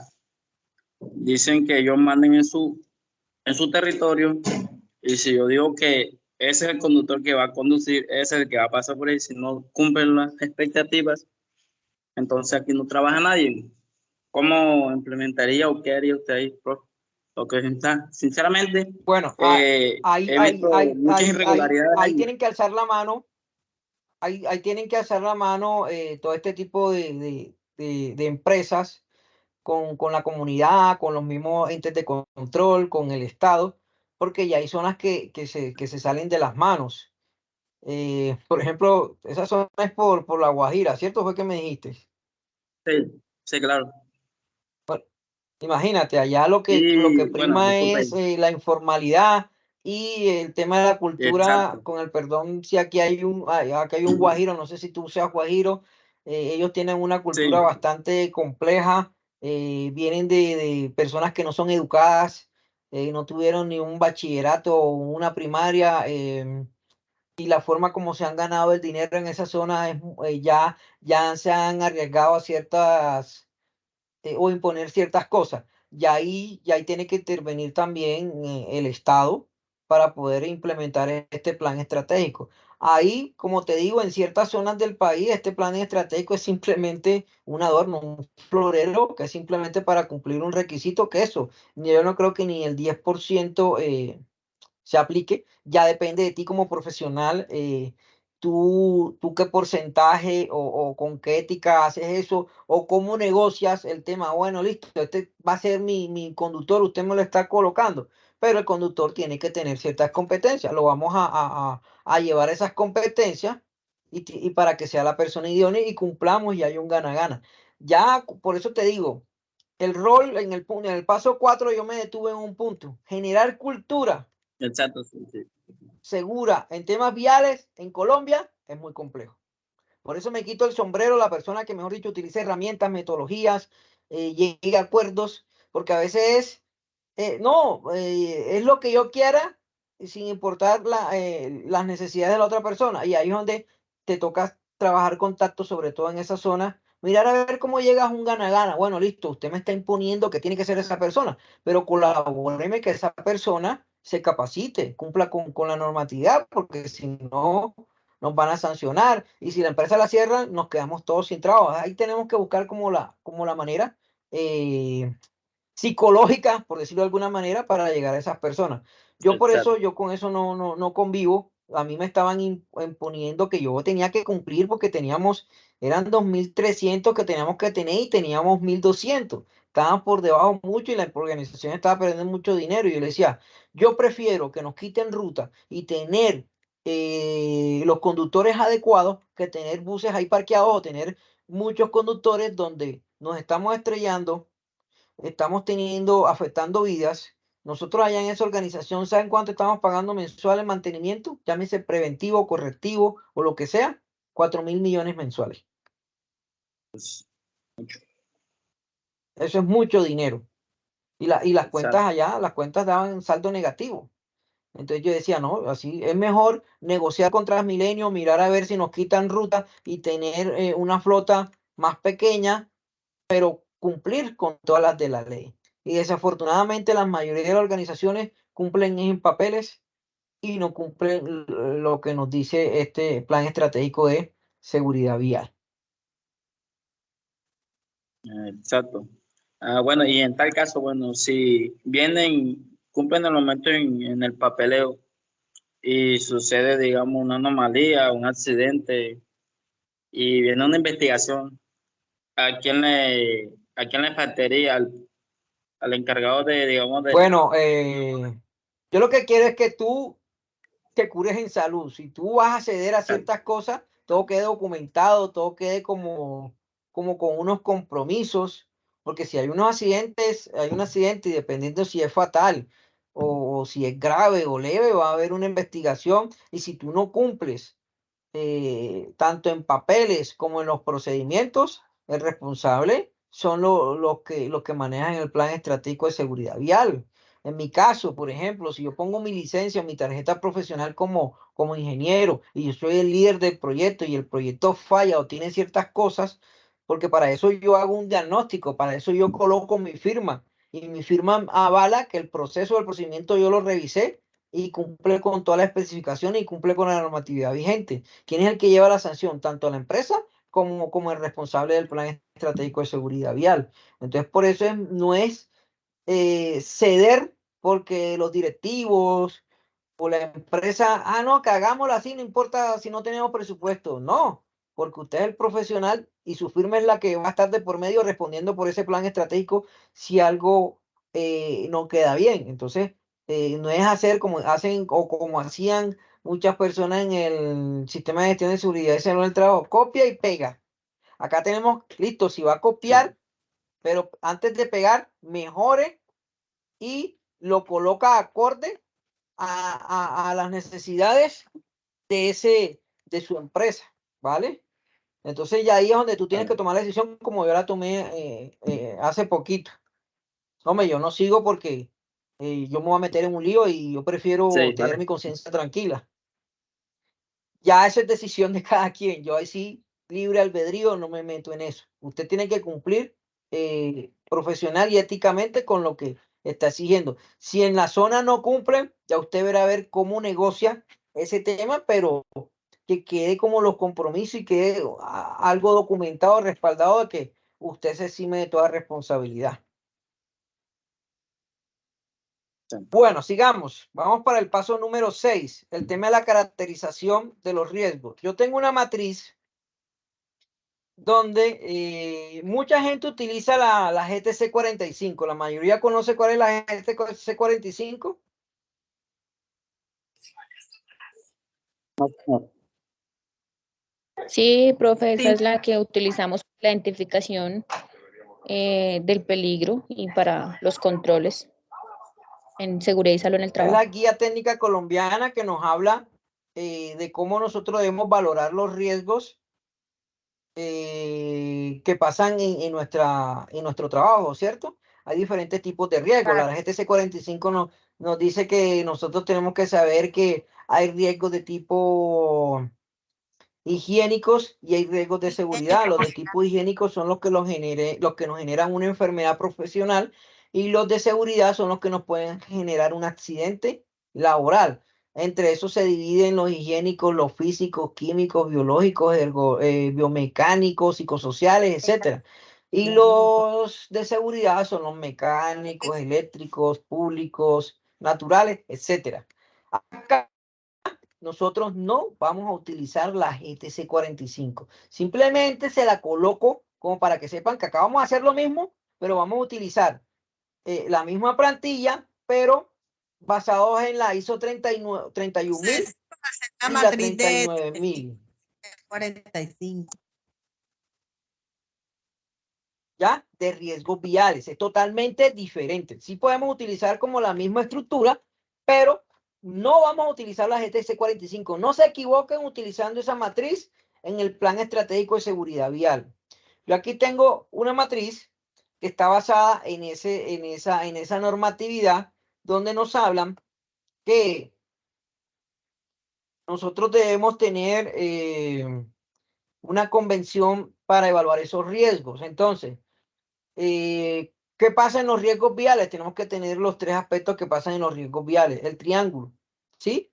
S5: dicen que ellos manden en su territorio, y si yo digo que ese es el conductor que va a conducir, ese es el que va a pasar por ahí, si no cumplen las expectativas, entonces aquí no trabaja nadie. ¿Cómo implementaría o qué haría usted ahí, profe? Lo que está, sinceramente,
S1: Bueno,
S5: he visto muchas irregularidades
S1: ahí
S5: ahí.
S1: tienen que alzar la mano, ahí tienen que alzar la mano todo este tipo de empresas con la comunidad, con los mismos entes de control, con el Estado, porque ya hay zonas que se salen de las manos. Por ejemplo, esa zona es por La Guajira, ¿cierto? Fue que me dijiste.
S5: Sí, sí, claro.
S1: Bueno, imagínate, allá lo que
S5: Y bueno,
S1: prima
S5: disculpe.
S1: es la informalidad y el tema de la cultura,
S5: Exacto.
S1: con el perdón, si aquí hay un guajiro, no sé si tú seas guajiro, ellos tienen una cultura
S5: Sí,
S1: bastante compleja, vienen de personas que no son educadas, no tuvieron ni un bachillerato o una primaria, y la forma como se han ganado el dinero en esa zona ya se han arriesgado a ciertas o imponer ciertas cosas. ya ahí tiene que intervenir también el Estado para poder implementar este plan estratégico. Ahí, como te digo, en ciertas zonas del país, este plan estratégico es simplemente un adorno, un florero, que es simplemente para cumplir un requisito, que eso, yo no creo que ni el 10% se aplique. Ya depende de ti como profesional, tú qué porcentaje o con qué ética haces eso, o cómo negocias el tema. Bueno, listo, este va a ser mi conductor, usted me lo está colocando, pero el conductor tiene que tener ciertas competencias. Lo vamos a llevar esas competencias y para que sea la persona idónea y cumplamos y haya un gana-gana. Ya, por eso te digo, el rol en el paso 4 yo me detuve en un punto, generar cultura
S5: Exacto, sí, sí.
S1: segura en temas viales en Colombia es muy complejo. Por eso me quito el sombrero la persona que, mejor dicho, utilice herramientas, metodologías, llegue a acuerdos, porque a veces no, es lo que yo quiera sin importar las necesidades de la otra persona. Y ahí es donde te toca trabajar contacto, sobre todo en esa zona. Mirar a ver cómo llegas a un gana-gana. Bueno, listo, usted me está imponiendo que tiene que ser esa persona, pero colabóreme que esa persona se capacite, cumpla con la normatividad, porque si no, nos van a sancionar. Y si la empresa la cierra, nos quedamos todos sin trabajo. Ahí tenemos que buscar como la manera. Psicológica, por decirlo de alguna manera, para llegar a esas personas. Yo por
S5: Exacto.
S1: eso, yo con eso no convivo. A mí me estaban imponiendo que yo tenía que cumplir porque eran 2.300 que teníamos que tener y teníamos 1.200. Estaban por debajo mucho y la organización estaba perdiendo mucho dinero. Y yo le decía, yo prefiero que nos quiten ruta y tener los conductores adecuados que tener buses ahí parqueados o tener muchos conductores donde nos estamos estrellando, estamos afectando vidas. Nosotros allá en esa organización, ¿saben cuánto estamos pagando mensual en mantenimiento? Llámese preventivo, correctivo o lo que sea, 4.000 millones mensuales.
S5: Pues, mucho.
S1: Eso es mucho dinero. Y las cuentas
S5: Exacto.
S1: allá, las cuentas daban saldo negativo. Entonces yo decía, no, así es mejor negociar con Transmilenio, mirar a ver si nos quitan ruta y tener una flota más pequeña, pero cumplir con todas las de la ley. Y desafortunadamente la mayoría de las organizaciones cumplen en papeles y no cumplen lo que nos dice este plan estratégico de seguridad vial.
S5: Exacto. Bueno, y en tal caso, bueno, si vienen, cumplen el momento en el papeleo y sucede, digamos, una anomalía, un accidente y viene una investigación, a quién le faltaría? Al encargado de, digamos, de...
S1: Bueno, yo lo que quiero es que tú te cures en salud. Si tú vas a ceder a ciertas cosas, todo quede documentado, todo quede como con unos compromisos, porque si hay unos accidentes, hay un accidente y dependiendo si es fatal o si es grave o leve, va a haber una investigación y si tú no cumples tanto en papeles como en los procedimientos, el responsable son los que manejan el plan estratégico de seguridad vial. En mi caso, por ejemplo, si yo pongo mi licencia, mi tarjeta profesional como ingeniero y yo soy el líder del proyecto y el proyecto falla o tiene ciertas cosas, porque para eso yo hago un diagnóstico, para eso yo coloco mi firma y mi firma avala que el proceso del procedimiento yo lo revisé y cumple con toda la especificación y cumple con la normatividad vigente. ¿Quién es el que lleva la sanción? Tanto la empresa como el responsable del plan estratégico de seguridad vial. Entonces, por eso no es ceder porque los directivos o la empresa, no, que hagámoslo así, no importa si no tenemos presupuesto. No, porque usted es el profesional y su firma es la que va a estar de por medio respondiendo por ese plan estratégico si algo no queda bien. Entonces, no es hacer como hacen o como hacían muchas personas en el sistema de gestión de seguridad, ese no es el trabajo, copia y pega. Acá tenemos, listo, si va a copiar, pero antes de pegar, mejore y lo coloca acorde a las necesidades de su empresa, ¿vale? Entonces ya ahí es donde tú tienes que tomar la decisión como yo la tomé hace poquito. Hombre, yo no sigo porque yo me voy a meter en un lío y yo prefiero
S5: Sí,
S1: tener
S5: claro.
S1: mi conciencia tranquila. Ya eso es decisión de cada quien. Yo ahí sí, libre albedrío, no me meto en eso. Usted tiene que cumplir profesional y éticamente con lo que está exigiendo. Si en la zona no cumplen, ya usted verá a ver cómo negocia ese tema, pero que quede como los compromisos y quede algo documentado, respaldado de que usted se exime de toda responsabilidad. Bueno, sigamos. Vamos para el paso número 6, el tema de la caracterización de los riesgos. Yo tengo una matriz donde mucha gente utiliza la GTC 45. La mayoría conoce cuál es la GTC 45.
S6: Sí, profe, esa
S3: Sí.
S6: es la que utilizamos para la identificación del peligro y para los controles en seguridad y salud en el
S1: Es la
S6: trabajo.
S1: guía técnica colombiana que nos habla de cómo nosotros debemos valorar los riesgos que pasan en nuestro trabajo, ¿cierto? Hay diferentes tipos de riesgos. La GTC 45 nos dice que nosotros tenemos que saber que hay riesgos de tipo higiénicos y hay riesgos de seguridad. Los de tipo higiénico son los que los que nos generan una enfermedad profesional, y los de seguridad son los que nos pueden generar un accidente laboral. Entre esos se dividen los higiénicos, los físicos, químicos, biológicos, biomecánicos, psicosociales, etcétera. Y los de seguridad son los mecánicos, eléctricos, públicos, naturales, etcétera. Acá nosotros no vamos a utilizar la GTC 45. Simplemente se la coloco como para que sepan que acá vamos a hacer lo mismo, pero vamos a utilizar la misma plantilla, pero basados en la ISO 31000
S3: La
S1: y la
S3: matriz de
S1: 39000.
S3: 45.
S1: ¿Ya? De riesgos viales. Es totalmente diferente. Sí podemos utilizar como la misma estructura, pero no vamos a utilizar la GTC 45. No se equivoquen utilizando esa matriz en el plan estratégico de seguridad vial. Yo aquí tengo una matriz que está basada en esa normatividad, donde nos hablan que nosotros debemos tener una convención para evaluar esos riesgos. Entonces, ¿qué pasa en los riesgos viales? Tenemos que tener los tres aspectos que pasan en los riesgos viales, el triángulo, ¿sí?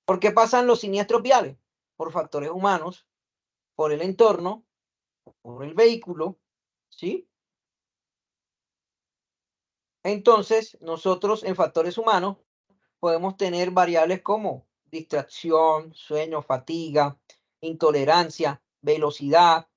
S1: ¿Por qué pasan los siniestros viales? Por factores humanos, por el entorno, por el vehículo, ¿sí? Entonces, nosotros en factores humanos podemos tener variables como distracción, sueño, fatiga, intolerancia, velocidad,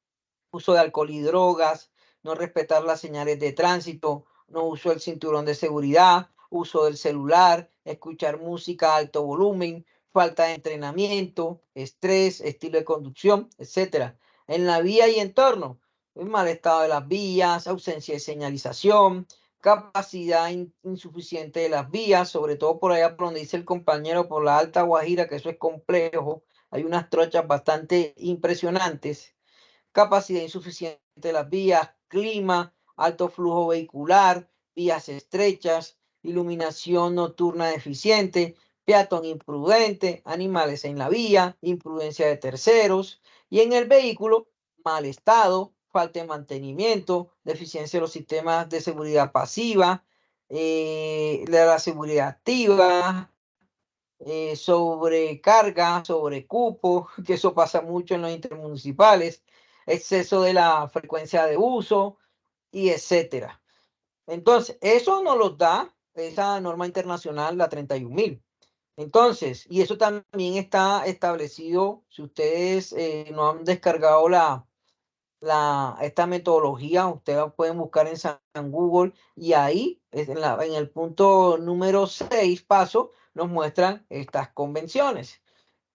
S1: uso de alcohol y drogas, no respetar las señales de tránsito, no uso el cinturón de seguridad, uso del celular, escuchar música a alto volumen, falta de entrenamiento, estrés, estilo de conducción, etcétera. En la vía y entorno, el mal estado de las vías, ausencia de señalización, capacidad insuficiente de las vías, sobre todo por allá por donde dice el compañero, por la Alta Guajira, que eso es complejo. Hay unas trochas bastante impresionantes. Capacidad insuficiente de las vías, clima, alto flujo vehicular, vías estrechas, iluminación nocturna deficiente, peatón imprudente, animales en la vía, imprudencia de terceros, y en el vehículo, mal estado, falta de mantenimiento, deficiencia de los sistemas de seguridad pasiva, de la seguridad activa, sobrecarga, sobrecupo, que eso pasa mucho en los intermunicipales, exceso de la frecuencia de uso y etcétera. Entonces, eso nos lo da esa norma internacional, la 31000. Entonces, y eso también está establecido, si ustedes no han descargado esta metodología, ustedes la pueden buscar en San Google, y ahí en el punto número 6, paso, nos muestran estas convenciones.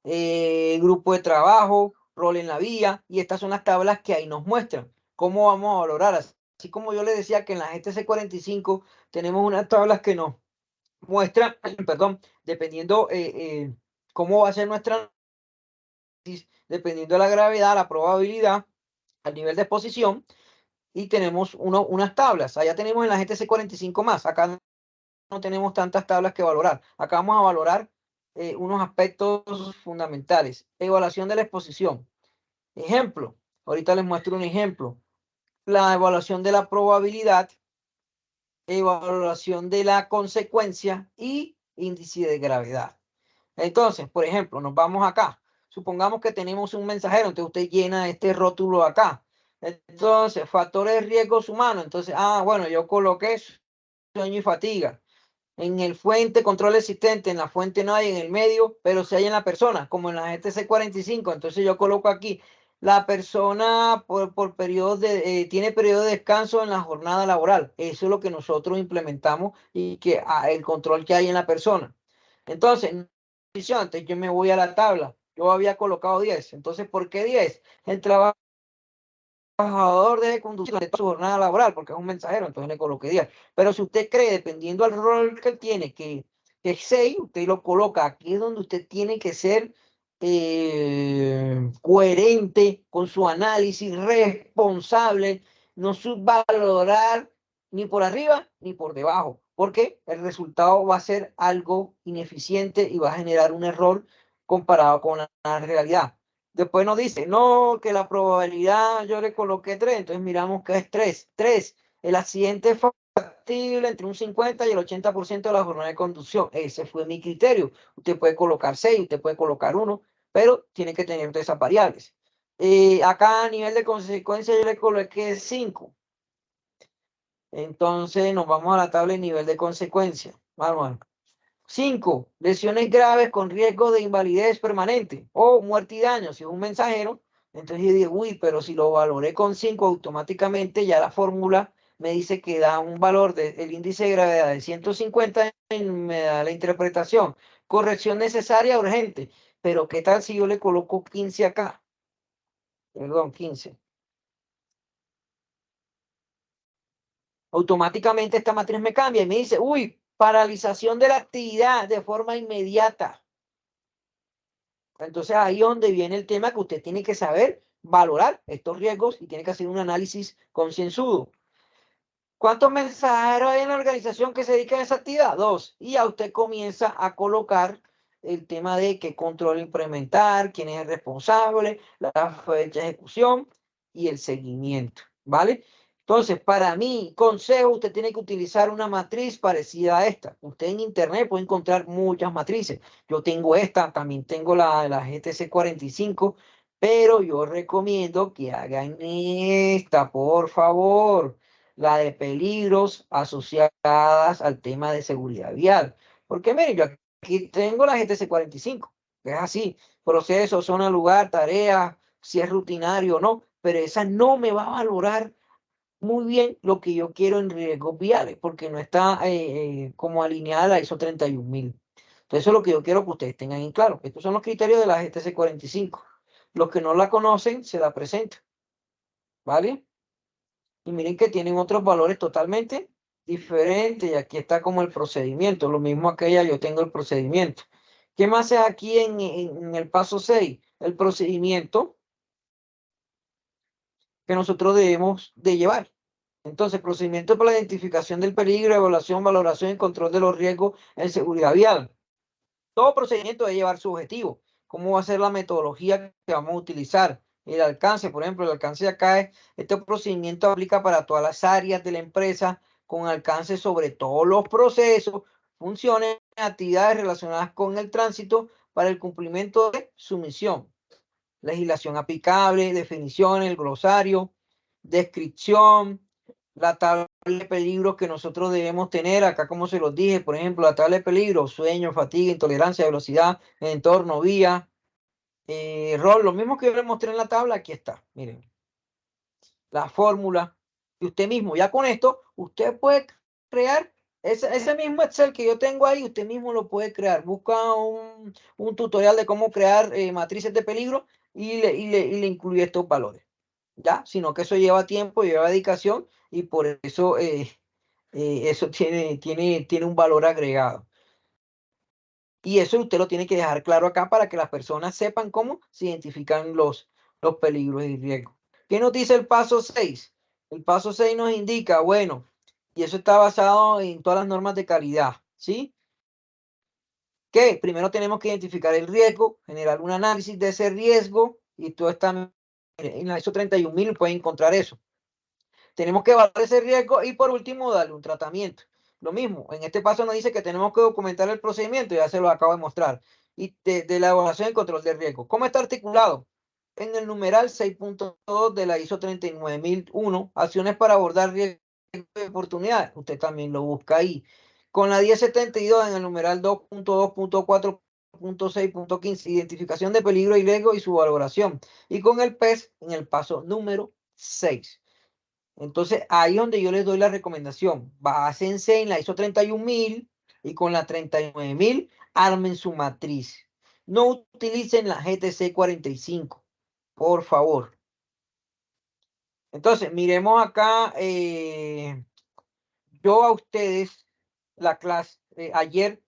S1: Grupo de trabajo, rol en la vía, y estas son las tablas que ahí nos muestran cómo vamos a valorar. Así como yo les decía que en la GTC 45 tenemos unas tablas que nos muestran, perdón, dependiendo cómo va a ser nuestra, dependiendo de la gravedad, la probabilidad, al nivel de exposición, y tenemos unas tablas. Allá tenemos en la GTC 45 más. Acá no tenemos tantas tablas que valorar. Acá vamos a valorar unos aspectos fundamentales. Evaluación de la exposición. Ejemplo, ahorita les muestro un ejemplo. la evaluación de la probabilidad, evaluación de la consecuencia y índice de gravedad. Entonces, por ejemplo, nos vamos acá. Supongamos que tenemos un mensajero, entonces usted llena este rótulo acá. Entonces, factores de riesgos humanos. Entonces, bueno, yo coloqué sueño y fatiga. En el fuente, control existente, en la fuente no hay, en el medio, pero sí hay en la persona, como en la GTC 45. Entonces yo coloco aquí, la persona por periodos tiene periodo de descanso en la jornada laboral. Eso es lo que nosotros implementamos y que el control que hay en la persona. Entonces, entonces yo me voy a la tabla. Yo había colocado 10. Entonces, ¿por qué 10? El trabajador debe conducir su jornada laboral porque es un mensajero, entonces le coloqué 10. Pero si usted cree, dependiendo del rol que él tiene, que es 6, usted lo coloca. Aquí es donde usted tiene que ser coherente con su análisis, responsable, no subvalorar ni por arriba ni por debajo, porque el resultado va a ser algo ineficiente y va a generar un error comparado con la realidad. Después nos dice, no, que la probabilidad yo le coloqué 3, entonces miramos que es 3. 3, el accidente es factible entre un 50 y el 80% de la jornada de conducción. Ese fue mi criterio. Usted puede colocar 6, usted puede colocar 1, pero tiene que tener todas esas variables. Acá a nivel de consecuencia yo le coloqué 5. Entonces nos vamos a la tabla de nivel de consecuencia. Vamos. 5. Lesiones graves con riesgo de invalidez permanente o muerte y daño. Si es un mensajero, entonces yo digo, uy, pero si lo valoré con 5, automáticamente ya la fórmula me dice que da un valor del índice de gravedad de 150, me da la interpretación. Corrección necesaria, urgente. Pero ¿qué tal si yo le coloco 15 acá? Perdón, 15. Automáticamente esta matriz me cambia y me dice, uy, paralización de la actividad de forma inmediata. Entonces ahí es donde viene el tema que usted tiene que saber valorar estos riesgos y tiene que hacer un análisis concienzudo. ¿Cuántos mensajeros hay en la organización que se dedican a esa actividad? 2. Y ya usted comienza a colocar el tema de qué control implementar, quién es el responsable, la fecha de ejecución y el seguimiento, ¿vale? Entonces, para mí, consejo, usted tiene que utilizar una matriz parecida a esta. Usted en internet puede encontrar muchas matrices. Yo tengo esta, también tengo la GTC 45, pero yo recomiendo que hagan esta, por favor, la de peligros asociadas al tema de seguridad vial. Porque miren, yo aquí tengo la GTC 45, que es así, proceso, zona, lugar, tarea, si es rutinario o no, pero esa no me va a valorar muy bien lo que yo quiero en riesgos viales, porque no está como alineada a la ISO 31000. Entonces, eso es lo que yo quiero que ustedes tengan en claro. Estos son los criterios de la GTC 45. Los que no la conocen, se la presento. ¿Vale? Y miren que tienen otros valores totalmente diferentes. Y aquí está como el procedimiento. Lo mismo aquella, yo tengo el procedimiento. ¿Qué más es aquí en el paso 6? El procedimiento que nosotros debemos de llevar. Entonces, procedimiento para la identificación del peligro, evaluación, valoración y control de los riesgos en seguridad vial. Todo procedimiento debe llevar su objetivo. ¿Cómo va a ser la metodología que vamos a utilizar? El alcance, por ejemplo, el alcance de acá es, este procedimiento aplica para todas las áreas de la empresa con alcance sobre todos los procesos, funciones, actividades relacionadas con el tránsito para el cumplimiento de su misión. Legislación aplicable, definiciones, el glosario, descripción, la tabla de peligros que nosotros debemos tener, acá como se los dije, por ejemplo, la tabla de peligros, sueño, fatiga, intolerancia, velocidad, entorno, vía, rol, lo mismo que yo les mostré en la tabla, aquí está, miren, la fórmula, y usted mismo, ya con esto, usted puede crear ese mismo Excel que yo tengo ahí, usted mismo lo puede crear, busca un tutorial de cómo crear matrices de peligro y le incluye estos valores. ¿Ya? Sino que eso lleva tiempo, lleva dedicación y por eso eso tiene un valor agregado. Y eso usted lo tiene que dejar claro acá para que las personas sepan cómo se identifican los peligros y riesgos. ¿Qué nos dice el paso 6? El paso 6 nos indica, bueno, y eso está basado en todas las normas de calidad, ¿sí? Que primero tenemos que identificar el riesgo, generar un análisis de ese riesgo y todo está en la ISO 31000 puede encontrar eso. tenemos que evaluar ese riesgo y por último darle un tratamiento. Lo mismo, en este paso nos dice que tenemos que documentar el procedimiento, ya se lo acabo de mostrar, y de la evaluación y control de riesgo. ¿Cómo está articulado? En el numeral 6.2 de la ISO 39001, acciones para abordar riesgos de oportunidades. Usted también lo busca ahí. Con la 1072 en el numeral 2.2.4.6.15, identificación de peligro y riesgo y su valoración. Y con el PES en el paso número 6. Entonces, ahí es donde yo les doy la recomendación. Básense en la ISO 31000 y con la 39000 armen su matriz. No utilicen la GTC 45, por favor. Entonces, miremos acá. Yo a ustedes, la clase, ayer,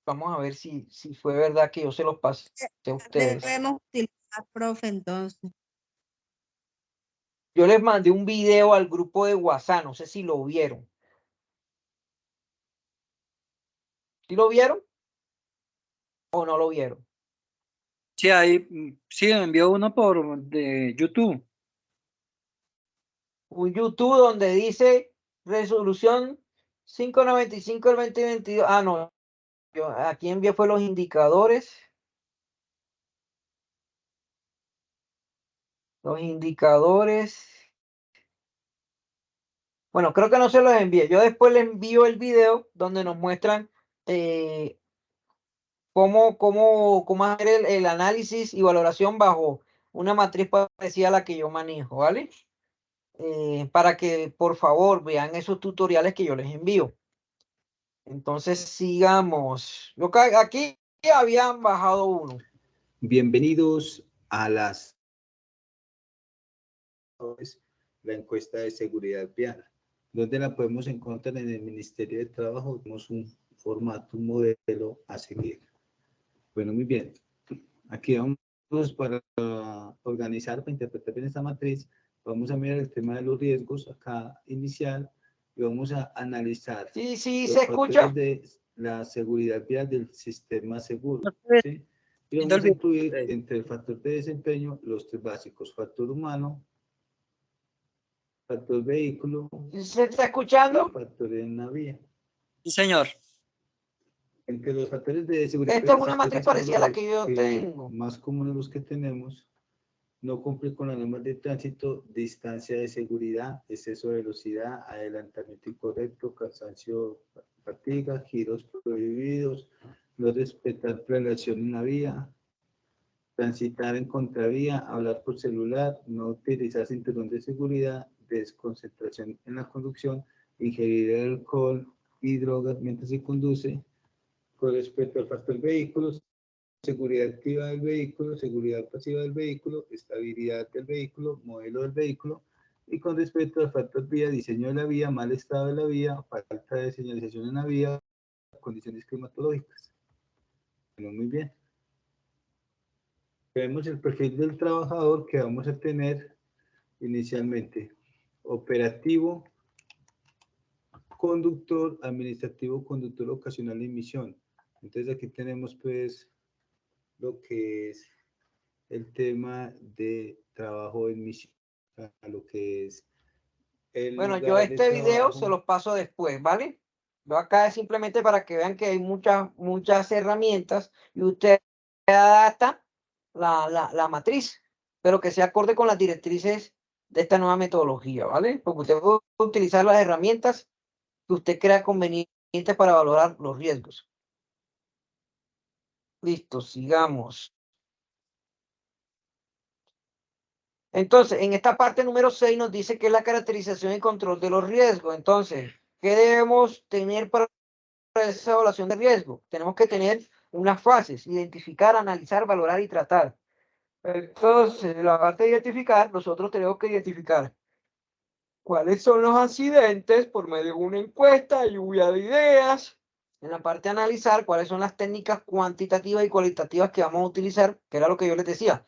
S1: vamos a ver si fue verdad que yo se los pasé a ustedes.
S3: Debemos utilizar, profe, entonces.
S1: Yo les mandé un video al grupo de WhatsApp, no sé si lo vieron. ¿Sí lo vieron? ¿O no lo vieron?
S4: Sí, sí, envió uno de YouTube.
S1: Un YouTube donde dice resolución 595 del 2022. Ah, no. Yo aquí envié fue los indicadores. Los indicadores. Bueno, creo que no se los envié. Yo después les envío el video donde nos muestran cómo hacer el análisis y valoración bajo una matriz parecida a la que yo manejo, ¿vale? Para que por favor vean esos tutoriales que yo les envío. Entonces sigamos. Aquí habían bajado uno.
S7: Bienvenidos a la encuesta de seguridad vial. ¿Dónde la podemos encontrar? En el Ministerio de Trabajo. Tenemos un formato, un modelo a seguir. Bueno, muy bien. Aquí vamos para organizar, para interpretar bien esta matriz. Vamos a mirar el tema de los riesgos acá inicial y vamos a analizar
S1: Sí,
S7: los
S1: se escucha.
S7: de la seguridad vial del sistema seguro. ¿Sí? Y
S4: No
S7: vamos a
S4: olvides.
S7: incluir entre el factor de desempeño los tres básicos: factor humano, factor vehículo,
S1: ¿Se está escuchando?
S7: factor en la vía.
S4: Sí, señor.
S7: Entre los factores de seguridad,
S1: Esta es una matriz parecida a la que yo tengo.
S7: más comunes los que tenemos: no cumplir con las normas de tránsito, distancia de seguridad, exceso de velocidad, adelantamiento incorrecto, cansancio, fatiga, giros prohibidos, no respetar prelación en la vía, transitar en contravía, hablar por celular, no utilizar cinturón de seguridad, desconcentración en la conducción, ingerir alcohol y drogas mientras se conduce. Con respecto al factor vehículos, seguridad activa del vehículo, seguridad pasiva del vehículo, estabilidad del vehículo, modelo del vehículo. Y con respecto al factor vía, diseño de la vía, mal estado de la vía, falta de señalización en la vía, condiciones climatológicas. Bueno, muy bien. Vemos el perfil del trabajador que vamos a tener inicialmente: operativo, conductor, administrativo, conductor ocasional de emisión. Entonces aquí tenemos pues lo que es el tema de trabajo en misión, a lo que es el
S1: Bueno, yo
S7: lugar de
S1: este video
S7: trabajo.
S1: se los paso después, ¿vale? Yo acá es simplemente para que vean que hay muchas herramientas y usted adapta la matriz, pero que sea acorde con las directrices de esta nueva metodología, ¿vale? Porque usted puede utilizar las herramientas que usted crea convenientes para valorar los riesgos. Listo, sigamos. Entonces, en esta parte número 6 nos dice que es la caracterización y control de los riesgos. Entonces, ¿qué debemos tener para esa evaluación de riesgo? Tenemos que tener unas fases: identificar, analizar, valorar y tratar. Entonces, en la parte de identificar, nosotros tenemos que identificar cuáles son los accidentes por medio de una encuesta, lluvia de ideas. En la parte de analizar, cuáles son las técnicas cuantitativas y cualitativas que vamos a utilizar, que era lo que yo les decía.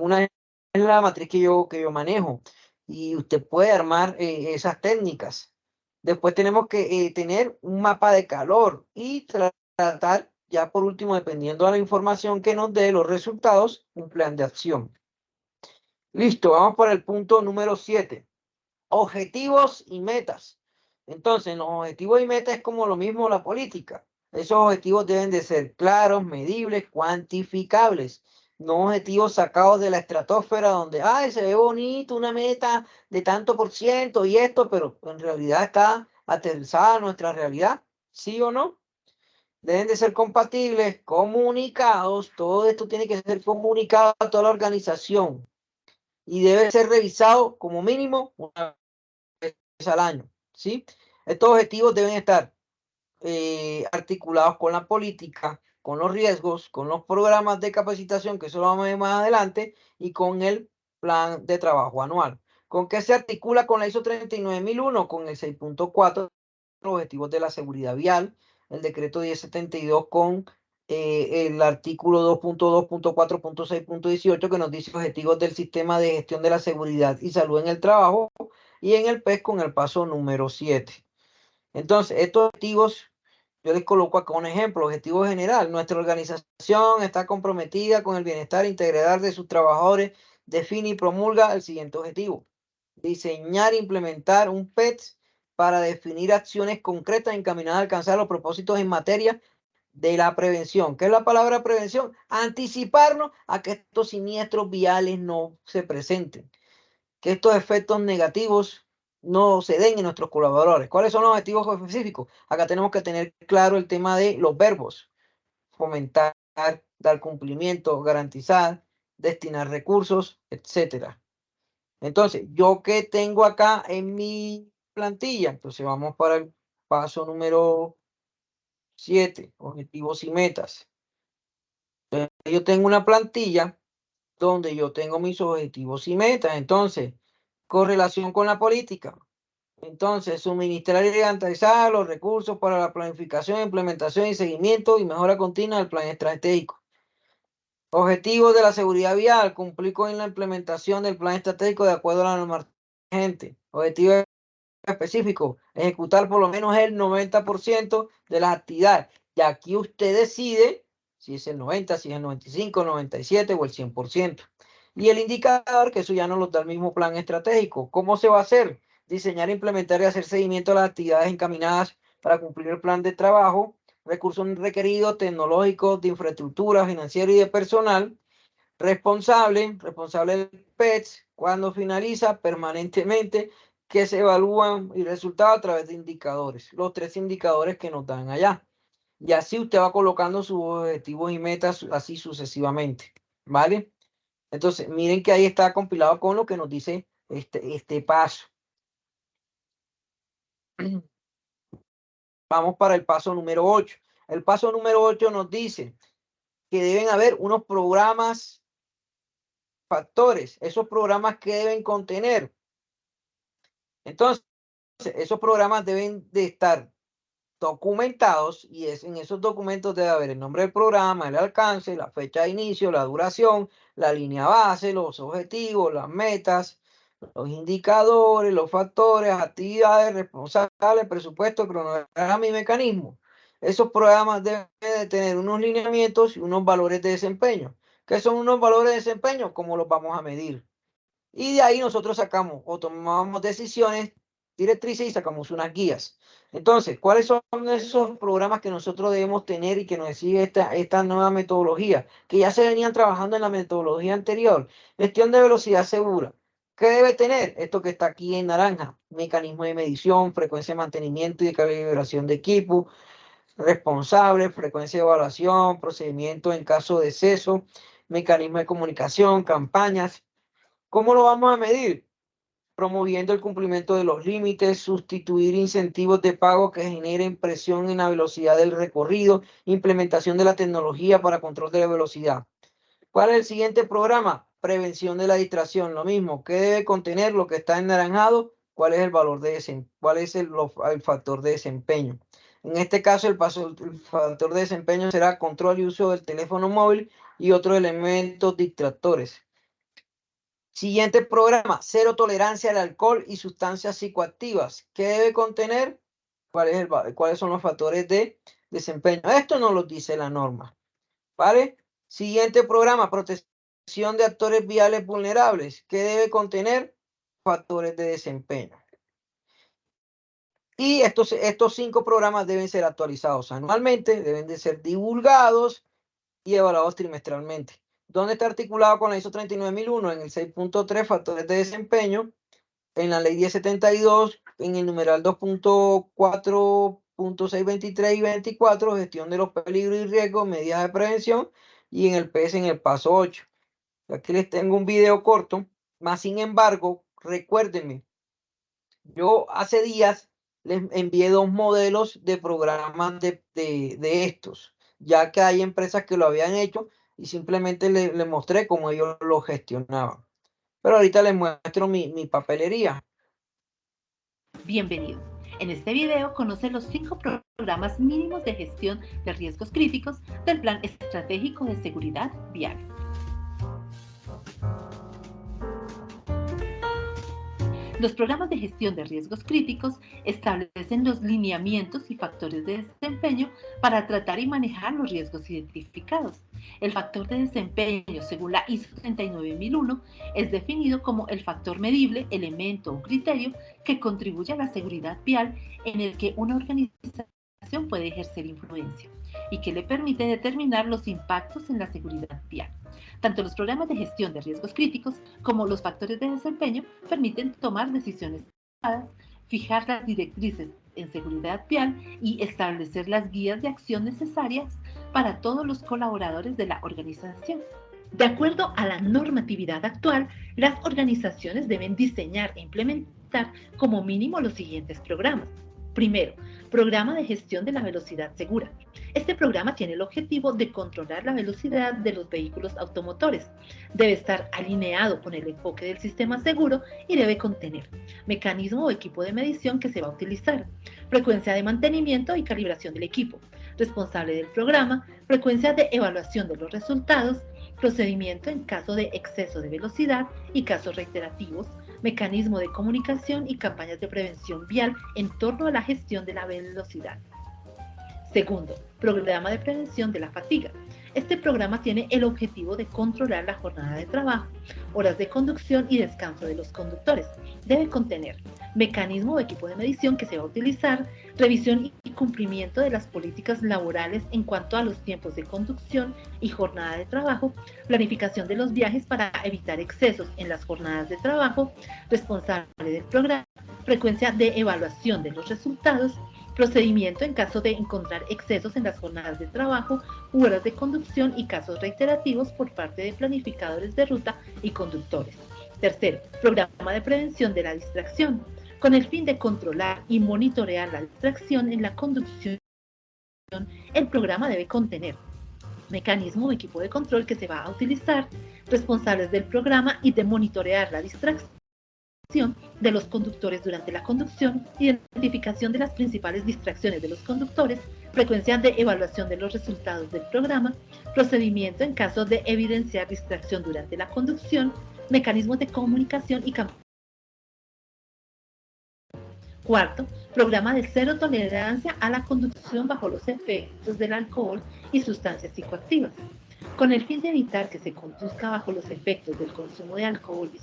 S1: Una es la matriz que yo manejo y usted puede armar esas técnicas. Después tenemos que tener un mapa de calor y tratar, ya por último, dependiendo de la información que nos dé los resultados, un plan de acción. Listo, vamos por el punto número 7. objetivos y metas. Entonces, los objetivos y metas es como lo mismo la política. Esos objetivos deben de ser claros, medibles, cuantificables. No objetivos sacados de la estratosfera donde, ay, se ve bonito una meta de tanto por ciento y esto, pero en realidad está aterrizada a nuestra realidad, ¿sí o no? Deben de ser compatibles, comunicados, todo esto tiene que ser comunicado a toda la organización y debe ser revisado como mínimo una vez al año, ¿sí? Estos objetivos deben estar articulados con la política, con los riesgos, con los programas de capacitación, que eso lo vamos a ver más adelante, y con el plan de trabajo anual. ¿Con qué se articula con la ISO 39001? Con el 6.4, los objetivos de la seguridad vial, el decreto 1072 con el artículo 2.2.4.6.18 que nos dice objetivos del sistema de gestión de la seguridad y salud en el trabajo, y en el PES con el paso número 7. Entonces, estos objetivos, yo les coloco acá un ejemplo, objetivo general. Nuestra organización está comprometida con el bienestar integral de sus trabajadores, define y promulga el siguiente objetivo. Diseñar e implementar un PETS para definir acciones concretas encaminadas a alcanzar los propósitos en materia de la prevención. ¿Qué es la palabra prevención? Anticiparnos a que estos siniestros viales no se presenten, que estos efectos negativos no se den en nuestros colaboradores. ¿Cuáles son los objetivos específicos? Acá tenemos que tener claro el tema de los verbos: fomentar, dar cumplimiento, garantizar, destinar recursos, etcétera. Entonces, ¿yo qué tengo acá en mi plantilla? Entonces vamos para el paso número 7, objetivos y metas. Entonces, yo tengo una plantilla donde yo tengo mis objetivos y metas. Entonces, correlación con la política. Entonces, suministrar y garantizar los recursos para la planificación, implementación y seguimiento y mejora continua del plan estratégico. Objetivos de la seguridad vial: cumplir con la implementación del plan estratégico de acuerdo a la norma vigente. Objetivo específico: ejecutar por lo menos el 90% de las actividades. Y aquí usted decide si es el 90, si es el 95, el 97 o el 100%. Y el indicador, que eso ya nos lo da el mismo plan estratégico. ¿Cómo se va a hacer? Diseñar, implementar y hacer seguimiento a las actividades encaminadas para cumplir el plan de trabajo, recursos requeridos, tecnológicos, de infraestructura, financiero y de personal. Responsable del PETS, cuando finaliza, permanentemente, que se evalúan y resultados a través de indicadores, los 3 indicadores que nos dan allá. Y así usted va colocando sus objetivos y metas así sucesivamente, ¿vale? Entonces, miren que ahí está compilado con lo que nos dice este paso. Vamos para el paso número 8. El paso número 8 nos dice que deben haber unos programas factores, esos programas que deben contener. Entonces, esos programas deben de estar documentados y en esos documentos debe haber el nombre del programa, el alcance, la fecha de inicio, la duración, la línea base, los objetivos, las metas, los indicadores, los factores, actividades, responsables, presupuesto, cronograma y mecanismo. Esos programas deben de tener unos lineamientos y unos valores de desempeño. ¿Qué son unos valores de desempeño? ¿Cómo los vamos a medir? Y de ahí nosotros sacamos o tomamos decisiones, directrices y sacamos unas guías. Entonces, ¿cuáles son esos programas que nosotros debemos tener y que nos exige esta nueva metodología? Que ya se venían trabajando en la metodología anterior. Gestión de velocidad segura. ¿Qué debe tener? Esto que está aquí en naranja: mecanismo de medición, frecuencia de mantenimiento y de calibración de equipo, responsable, frecuencia de evaluación, procedimiento en caso de exceso, mecanismo de comunicación, campañas. ¿Cómo lo vamos a medir? Promoviendo el cumplimiento de los límites, sustituir incentivos de pago que generen presión en la velocidad del recorrido, implementación de la tecnología para control de la velocidad. ¿Cuál es el siguiente programa? Prevención de la distracción. Lo mismo, ¿qué debe contener lo que está enaranjado? ¿Cuál es el valor de cuál es el factor de desempeño? En este caso, el factor de desempeño será control y uso del teléfono móvil y otros elementos distractores. Siguiente programa: cero tolerancia al alcohol y sustancias psicoactivas. ¿Qué debe contener? ¿Cuáles son los factores de desempeño? Esto nos lo dice la norma, ¿vale? Siguiente programa: protección de actores viales vulnerables. ¿Qué debe contener? factores de desempeño. Y estos 5 programas deben ser actualizados anualmente, deben de ser divulgados y evaluados trimestralmente. ¿Dónde está articulado con la ISO 39001? En el 6.3, factores de desempeño, en la ley 1072, en el numeral 2.4.623 y 24, gestión de los peligros y riesgos, medidas de prevención, y en el PS en el paso 8. Aquí les tengo un video corto, más sin embargo, recuérdenme, yo hace días les envié 2 modelos de programas de estos, ya que hay empresas que lo habían hecho y simplemente les mostré cómo ellos lo gestionaban. Pero ahorita les muestro mi papelería.
S8: Bienvenidos. En este video conoce los 5 programas mínimos de gestión de riesgos críticos del Plan Estratégico de Seguridad Vial. Los programas de gestión de riesgos críticos establecen los lineamientos y factores de desempeño para tratar y manejar los riesgos identificados. El factor de desempeño, según la ISO 39001, es definido como el factor medible, elemento o criterio que contribuye a la seguridad vial en el que una organización puede ejercer influencia y que le permite determinar los impactos en la seguridad vial. Tanto los programas de gestión de riesgos críticos como los factores de desempeño permiten tomar decisiones adecuadas, fijar las directrices en seguridad vial y establecer las guías de acción necesarias para todos los colaboradores de la organización. De acuerdo a la normatividad actual, las organizaciones deben diseñar e implementar como mínimo los siguientes programas. Primero, programa de gestión de la velocidad segura. Este programa tiene el objetivo de controlar la velocidad de los vehículos automotores. Debe estar alineado con el enfoque del sistema seguro y debe contener mecanismo o equipo de medición que se va a utilizar, frecuencia de mantenimiento y calibración del equipo, responsable del programa, frecuencia de evaluación de los resultados, procedimiento en caso de exceso de velocidad y casos reiterativos, mecanismo de comunicación y campañas de prevención vial en torno a la gestión de la velocidad. Segundo, programa de prevención de la fatiga. Este programa tiene el objetivo de controlar la jornada de trabajo, horas de conducción y descanso de los conductores. Debe contener mecanismo o equipo de medición que se va a utilizar, revisión y cumplimiento de las políticas laborales en cuanto a los tiempos de conducción y jornada de trabajo, planificación de los viajes para evitar excesos en las jornadas de trabajo, responsable del programa, frecuencia de evaluación de los resultados, procedimiento en caso de encontrar excesos en las jornadas de trabajo, horas de conducción y casos reiterativos por parte de planificadores de ruta y conductores. Tercero, programa de prevención de la distracción, con el fin de controlar y monitorear la distracción en la conducción. El programa debe contener mecanismo o equipo de control que se va a utilizar, responsables del programa y de monitorear la distracción de los conductores durante la conducción, identificación de las principales distracciones de los conductores, frecuencia de evaluación de los resultados del programa, procedimiento en caso de evidenciar distracción durante la conducción, mecanismos de comunicación y campaña. Cuarto, programa de cero tolerancia a la conducción bajo los efectos del alcohol y sustancias psicoactivas. Con el fin de evitar que se conduzca bajo los efectos del consumo de alcohol y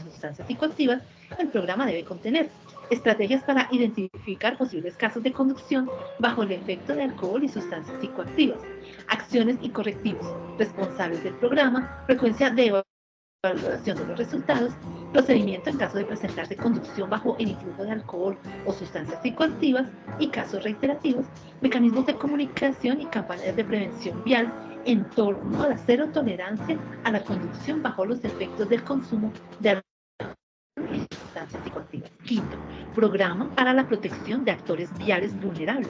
S8: sustancias psicoactivas, el programa debe contener estrategias para identificar posibles casos de conducción bajo el efecto de alcohol y sustancias psicoactivas, acciones y correctivos, responsables del programa, frecuencia de evaluación de los resultados, procedimiento en caso de presentarse conducción bajo el influjo de alcohol o sustancias psicoactivas y casos reiterativos, mecanismos de comunicación y campañas de prevención vial en torno a la cero tolerancia a la conducción bajo los efectos del consumo de alcohol y sustancias psicoactivas. Quinto, programa para la protección de actores viales vulnerables.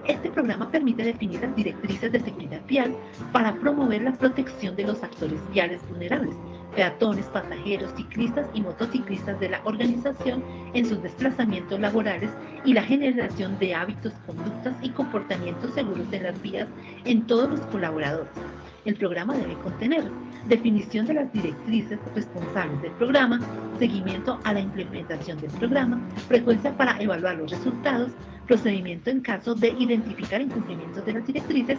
S8: Este programa permite definir las directrices de seguridad vial para promover la protección de los actores viales vulnerables, peatones, pasajeros, ciclistas y motociclistas de la organización en sus desplazamientos laborales y la generación de hábitos, conductas y comportamientos seguros en las vías en todos los colaboradores. El programa debe contener definición de las directrices responsables del programa, seguimiento a la implementación del programa, frecuencia para evaluar los resultados, procedimiento en caso de identificar incumplimientos de las directrices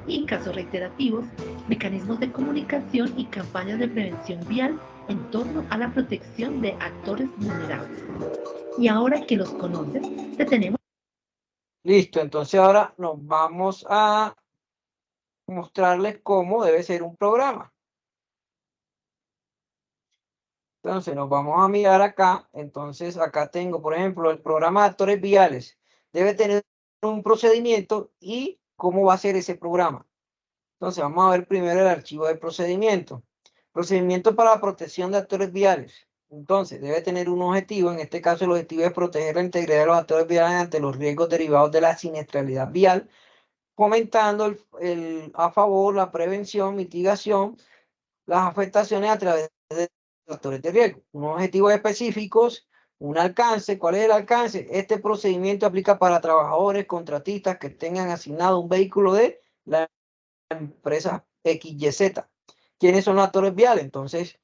S8: y en casos reiterativos, mecanismos de comunicación y campañas de prevención vial en torno a la protección de actores vulnerables. Y ahora que los conoces, te tenemos.
S1: Listo, entonces ahora nos vamos a mostrarles cómo debe ser un programa. Entonces nos vamos a mirar acá. Entonces acá tengo, por ejemplo, el programa de actores viales. Debe tener un procedimiento y cómo va a ser ese programa. Entonces vamos a ver primero el archivo de procedimiento. Procedimiento para la protección de actores viales. Entonces debe tener un objetivo. En este caso el objetivo es proteger la integridad de los actores viales ante los riesgos derivados de la siniestralidad vial, fomentando a favor la prevención, mitigación, las afectaciones a través de factores de riesgo. Unos objetivos específicos, un alcance. ¿Cuál es el alcance? Este procedimiento aplica para trabajadores, contratistas que tengan asignado un vehículo de la empresa XYZ. ¿Quiénes son los actores viales? Entonces,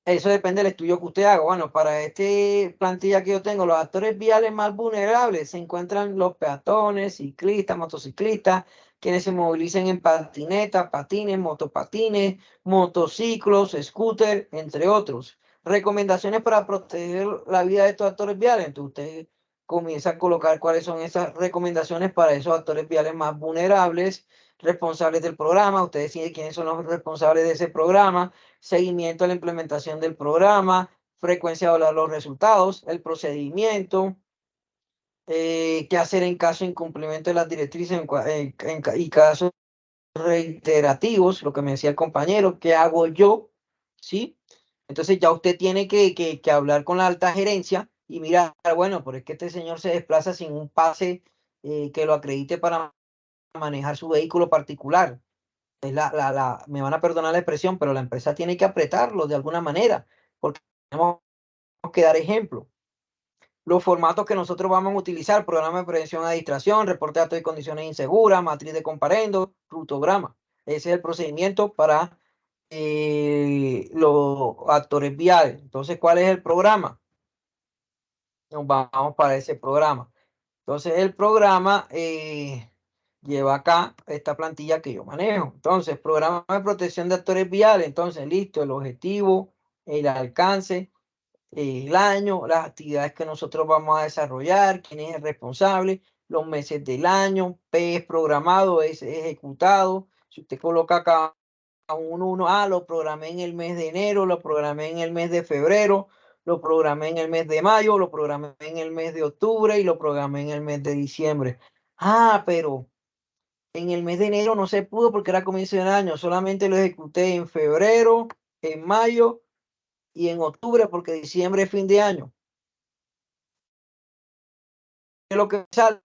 S1: eso depende del estudio que usted haga. Bueno, para este plantilla que yo tengo, los actores viales más vulnerables se encuentran los peatones, ciclistas, motociclistas, quienes se movilicen en patinetas, patines, motopatines, motociclos, scooter, entre otros. Recomendaciones para proteger la vida de estos actores viales. Entonces usted comienza a colocar cuáles son esas recomendaciones para esos actores viales más vulnerables, responsables del programa. Usted decide quiénes son los responsables de ese programa, seguimiento a la implementación del programa, frecuencia de los resultados, el procedimiento, qué hacer en caso de incumplimiento de las directrices y casos reiterativos, lo que me decía el compañero, ¿qué hago yo? ¿Sí? Entonces ya usted tiene que hablar con la alta gerencia y mirar, bueno, pero es que este señor se desplaza sin un pase que lo acredite para manejar su vehículo particular. Es me van a perdonar la expresión, pero la empresa tiene que apretarlo de alguna manera, porque tenemos que dar ejemplo. Los formatos que nosotros vamos a utilizar: programa de prevención a distracción, reporte de datos y condiciones inseguras, matriz de comparendo, rutograma. Ese es el procedimiento para los actores viales. Entonces, ¿cuál es el programa? Nos vamos para ese programa. Entonces, el programa lleva acá esta plantilla que yo manejo. Entonces, programa de protección de actores viales. Entonces, listo, el objetivo, el alcance, el año, las actividades que nosotros vamos a desarrollar, quién es el responsable, los meses del año, P es programado, es ejecutado. Si usted coloca acá lo programé en el mes de enero, lo programé en el mes de febrero, lo programé en el mes de mayo, lo programé en el mes de octubre y lo programé en el mes de diciembre. Pero en el mes de enero no se pudo porque era comienzo del año, solamente lo ejecuté en febrero, en mayo y en octubre porque diciembre es fin de año. Lo que sale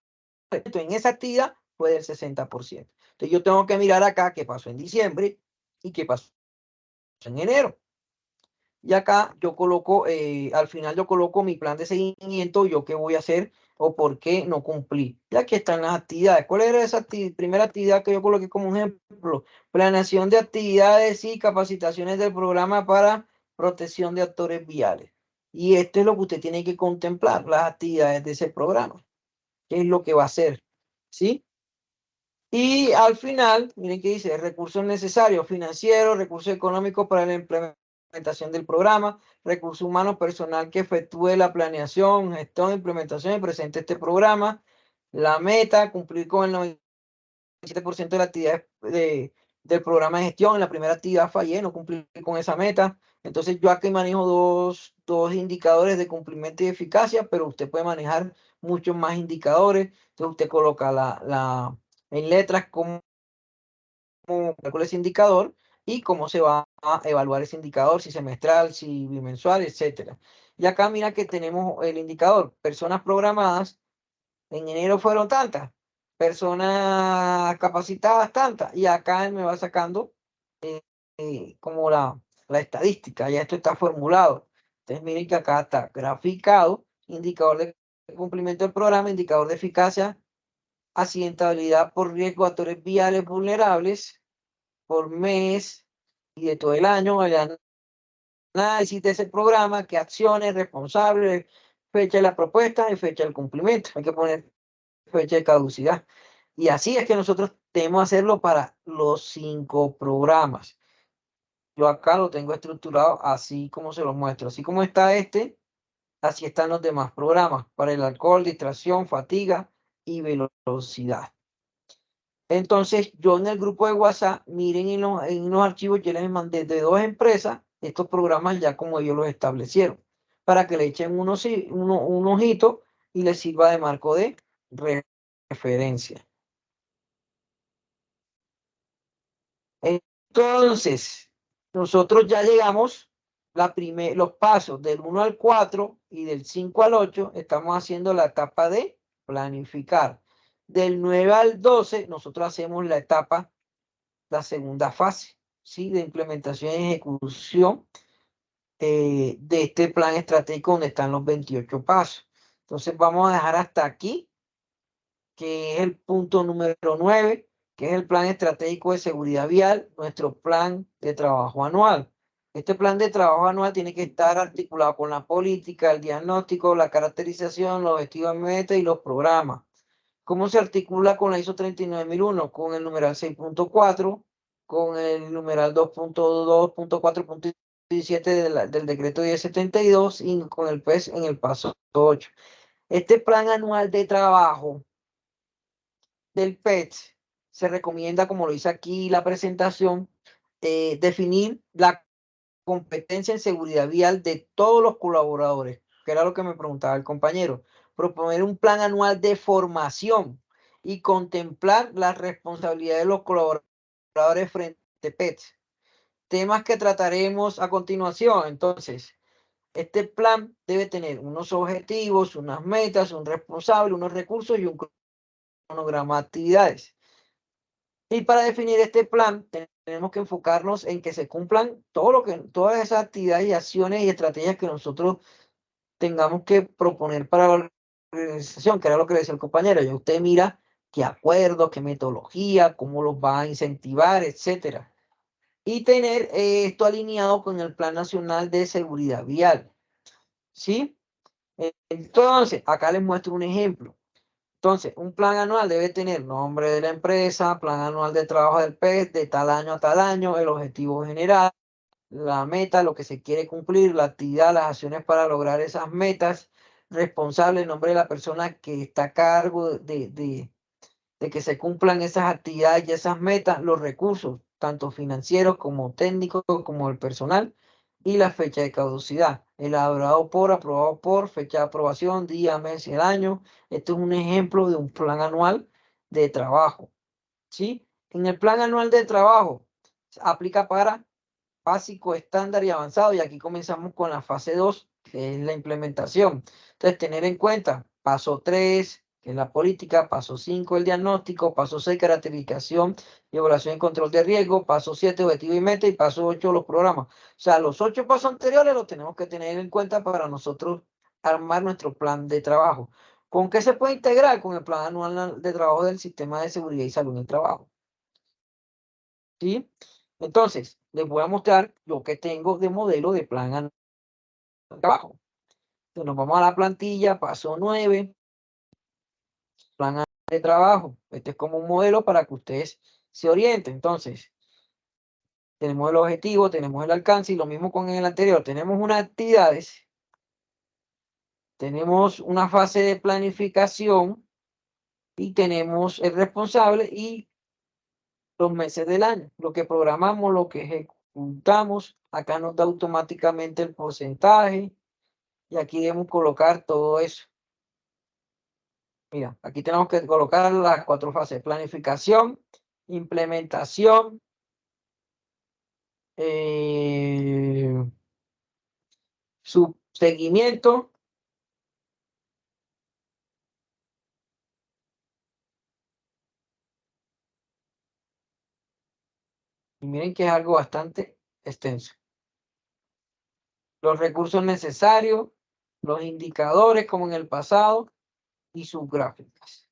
S1: en esa actividad fue del 60%. Entonces yo tengo que mirar acá qué pasó en diciembre y qué pasó en enero. Y acá yo coloco, al final yo coloco mi plan de seguimiento, yo qué voy a hacer o por qué no cumplí. Y aquí están las actividades. ¿Cuál era esa primera actividad que yo coloqué como un ejemplo? Planeación de actividades y capacitaciones del programa para protección de actores viales. Y esto es lo que usted tiene que contemplar, las actividades de ese programa. ¿Qué es lo que va a hacer? ¿Sí? Y al final, miren qué dice: recursos necesarios financieros, recursos económicos para la implementación del programa, recursos humanos, personal que efectúe la planeación, gestión, implementación y presente este programa. La meta: cumplir con el 97% de la actividad del programa de gestión. En la primera actividad fallé, no cumplí con esa meta. Entonces yo aquí manejo dos indicadores de cumplimiento y eficacia, pero usted puede manejar muchos más indicadores. Entonces usted coloca en letras cómo calcula ese indicador y cómo se va a evaluar ese indicador, si semestral, si bimensual, etcétera. Y acá mira que tenemos el indicador: personas programadas en enero fueron tantas, personas capacitadas tantas, y acá él me va sacando como la estadística. Ya esto está formulado. Entonces miren que acá está graficado: indicador de cumplimiento del programa, indicador de eficacia, accidentabilidad por riesgo de actores viales vulnerables por mes y de todo el año, el análisis de ese programa, qué acciones, responsables, fecha de la propuesta y fecha del cumplimiento. Hay que poner fecha de caducidad. Y así es que nosotros debemos hacerlo para los 5 programas. Yo acá lo tengo estructurado así como se lo muestro. Así como está este, así están los demás programas para el alcohol, distracción, fatiga y velocidad. Entonces, yo en el grupo de WhatsApp, miren en los archivos, yo les mandé de 2 empresas estos programas ya como ellos los establecieron, para que le echen un ojito y les sirva de marco de referencia. Entonces, nosotros ya llegamos los pasos del 1 al 4 y del 5 al 8, estamos haciendo la etapa de planificar. Del 9 al 12, nosotros hacemos la segunda fase, ¿sí? De implementación y ejecución de este plan estratégico donde están los 28 pasos. Entonces vamos a dejar hasta aquí, que es el punto número 9, que es el plan estratégico de seguridad vial, nuestro plan de trabajo anual. Este plan de trabajo anual tiene que estar articulado con la política, el diagnóstico, la caracterización, los objetivos de meta y los programas. ¿Cómo se articula con la ISO 39001? Con el numeral 6.4, con el numeral 2.2.4.17 del decreto 1072 y con el PES en el paso 8. Este plan anual de trabajo del PET se recomienda, como lo dice aquí la presentación, definir la competencia en seguridad vial de todos los colaboradores, que era lo que me preguntaba el compañero. Proponer un plan anual de formación y contemplar las responsabilidades de los colaboradores frente a PET. Temas que trataremos a continuación. Entonces, este plan debe tener unos objetivos, unas metas, un responsable, unos recursos y un cronograma de actividades. Y para definir este plan, tenemos que enfocarnos en que se cumplan todas esas actividades y acciones y estrategias que nosotros tengamos que proponer para la organización, que era lo que decía el compañero. Ya usted mira qué acuerdos, qué metodología, cómo los va a incentivar, etcétera. Y tener esto alineado con el Plan Nacional de Seguridad Vial. ¿Sí? Entonces, acá les muestro un ejemplo. Entonces, un plan anual debe tener nombre de la empresa, plan anual de trabajo del PET, de tal año a tal año, el objetivo general, la meta, lo que se quiere cumplir, la actividad, las acciones para lograr esas metas, responsable, el nombre de la persona que está a cargo de que se cumplan esas actividades y esas metas, los recursos, tanto financieros como técnicos, como el personal, y la fecha de caducidad. Elaborado por, aprobado por, fecha de aprobación, día, mes y el año. Este es un ejemplo de un plan anual de trabajo. ¿Sí? En el plan anual de trabajo aplica para básico, estándar y avanzado. Y aquí comenzamos con la fase 2, que es la implementación. Entonces, tener en cuenta paso 3, que es la política, paso 5, el diagnóstico, paso 6, caracterización y evaluación y control de riesgo, paso 7, objetivo y meta, y paso 8, los programas. O sea, los 8 pasos anteriores los tenemos que tener en cuenta para nosotros armar nuestro plan de trabajo. ¿Con qué se puede integrar? Con el plan anual de trabajo del Sistema de Seguridad y Salud en el Trabajo. ¿Sí? Entonces, les voy a mostrar lo que tengo de modelo de plan anual de trabajo. Entonces, nos vamos a la plantilla, paso 9, plan anual de trabajo. Este es como un modelo para que ustedes se orienten. Entonces, tenemos el objetivo, tenemos el alcance y lo mismo con el anterior. Tenemos unas actividades, tenemos una fase de planificación y tenemos el responsable y los meses del año. Lo que programamos, lo que ejecutamos, acá nos da automáticamente el porcentaje y aquí debemos colocar todo eso. Mira, aquí tenemos que colocar las 4 fases: planificación, implementación, seguimiento, y miren que es algo bastante extenso. Los recursos necesarios, los indicadores como en el pasado y sus gráficas.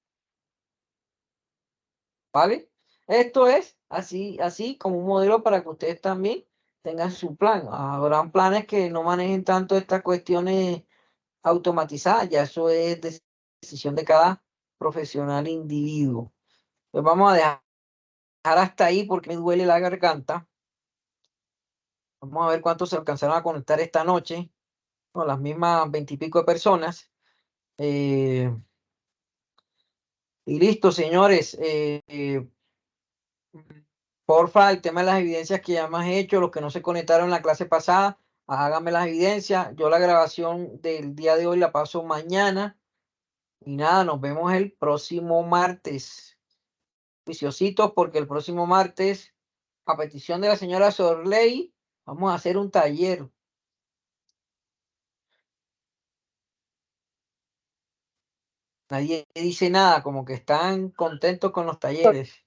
S1: ¿Vale? Esto es así como un modelo para que ustedes también tengan su plan. Habrán planes que no manejen tanto estas cuestiones automatizadas, ya eso es decisión de cada profesional individuo. Pues vamos a dejar hasta ahí porque me duele la garganta. Vamos a ver cuántos se alcanzaron a conectar esta noche. Con las mismas 20 y pico de personas. Y listo, señores. Porfa, el tema de las evidencias que ya me has hecho, los que no se conectaron en la clase pasada, háganme las evidencias. Yo la grabación del día de hoy la paso mañana. Y nada, nos vemos el próximo martes. Juiciositos, porque el próximo martes, a petición de la señora Sorley, vamos a hacer un taller. Nadie dice nada, como que están contentos con los talleres.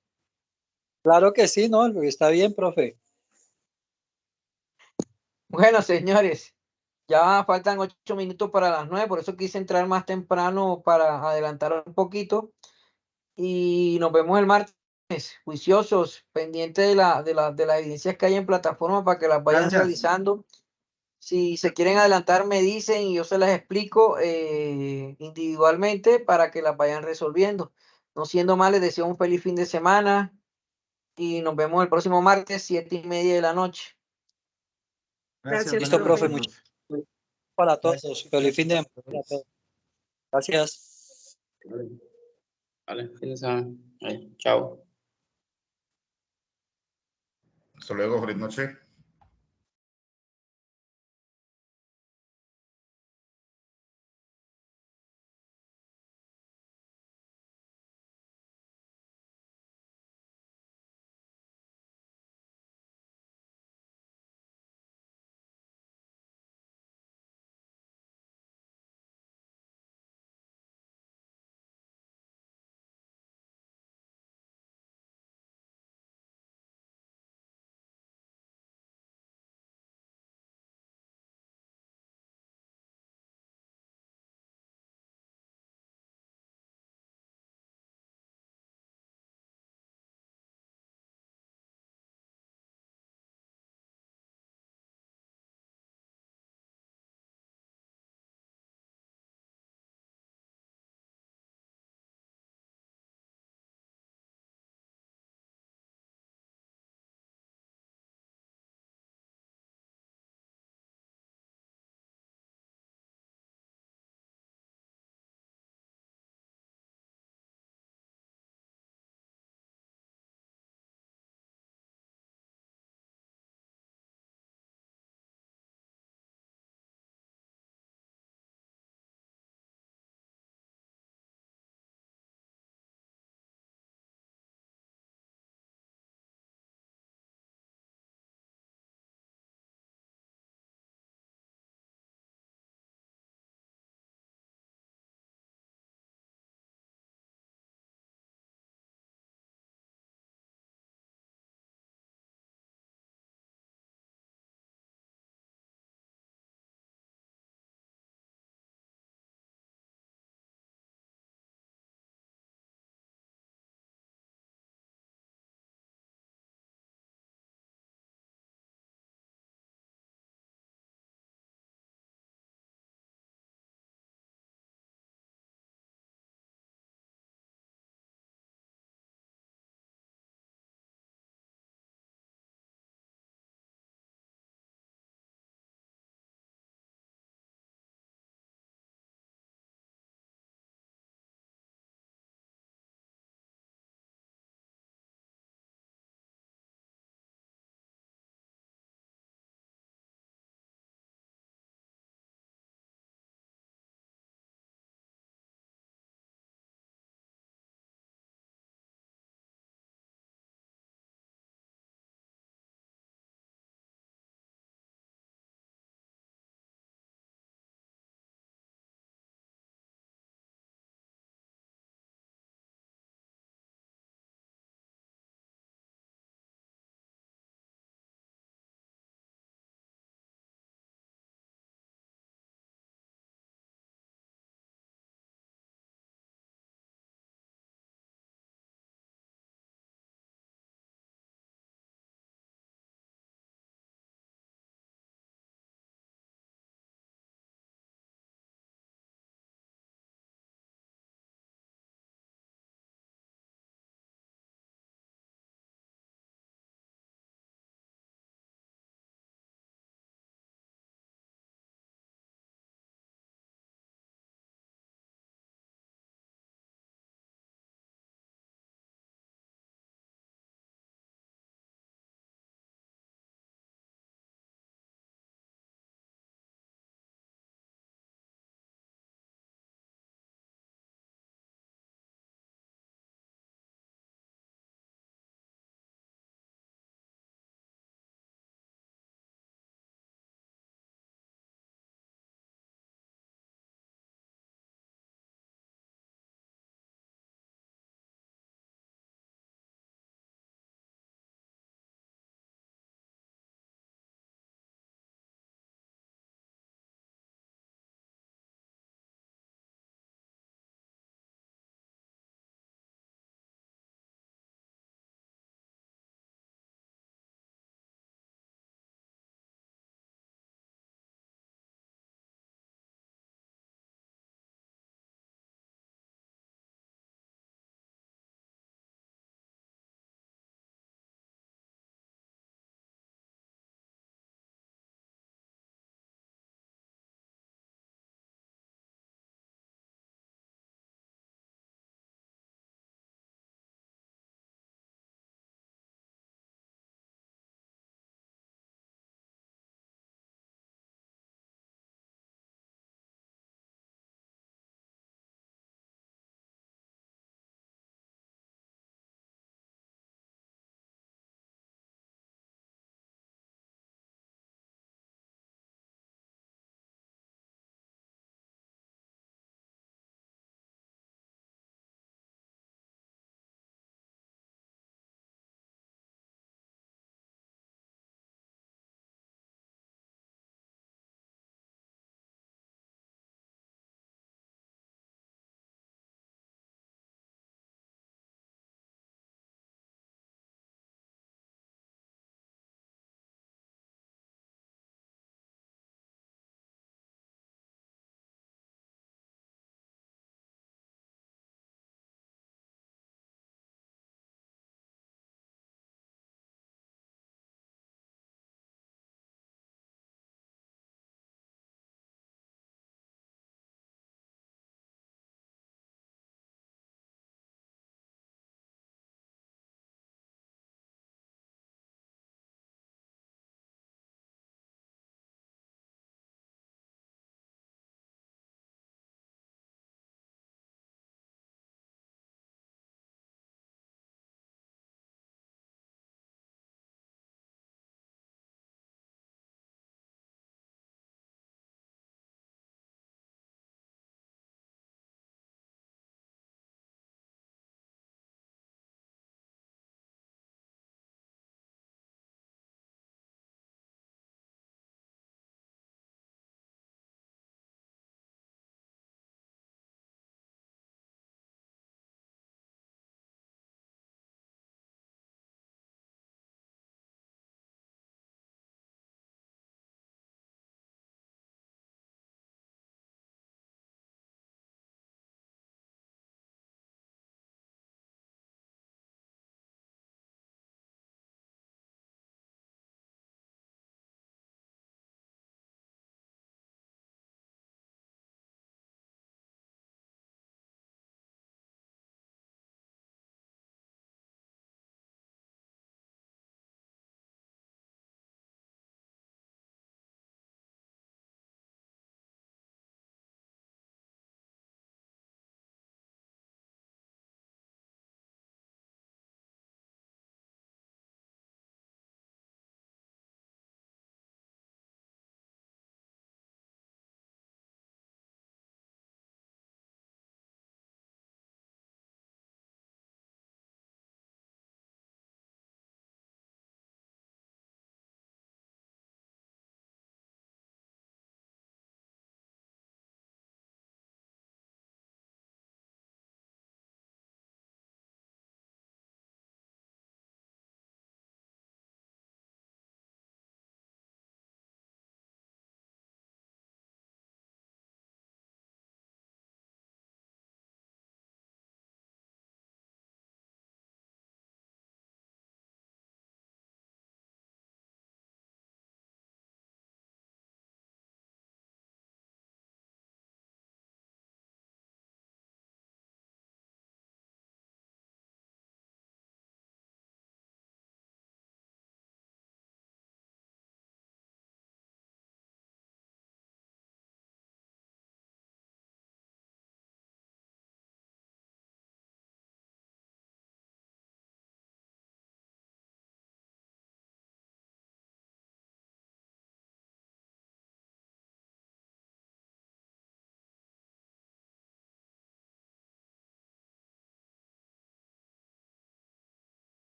S4: Claro que sí, ¿no? Está bien, profe.
S1: Bueno, señores, ya faltan 8 minutos para las 9, por eso quise entrar más temprano para adelantar un poquito. Y nos vemos el martes, juiciosos, pendientes de las evidencias que hay en plataforma para que las vayan
S2: Gracias.
S1: realizando. Si se quieren adelantar, me dicen y yo se las explico individualmente para que las vayan resolviendo. No siendo más, les deseo un feliz fin de semana y nos vemos el próximo martes, 7:30 de la noche.
S3: Gracias,
S4: Listo, profe.
S3: profe.
S4: Muchas gracias para todos. Feliz fin de semana para todos. Gracias.
S5: Vale, fin de semana. Chao.
S2: Hasta luego, feliz noche.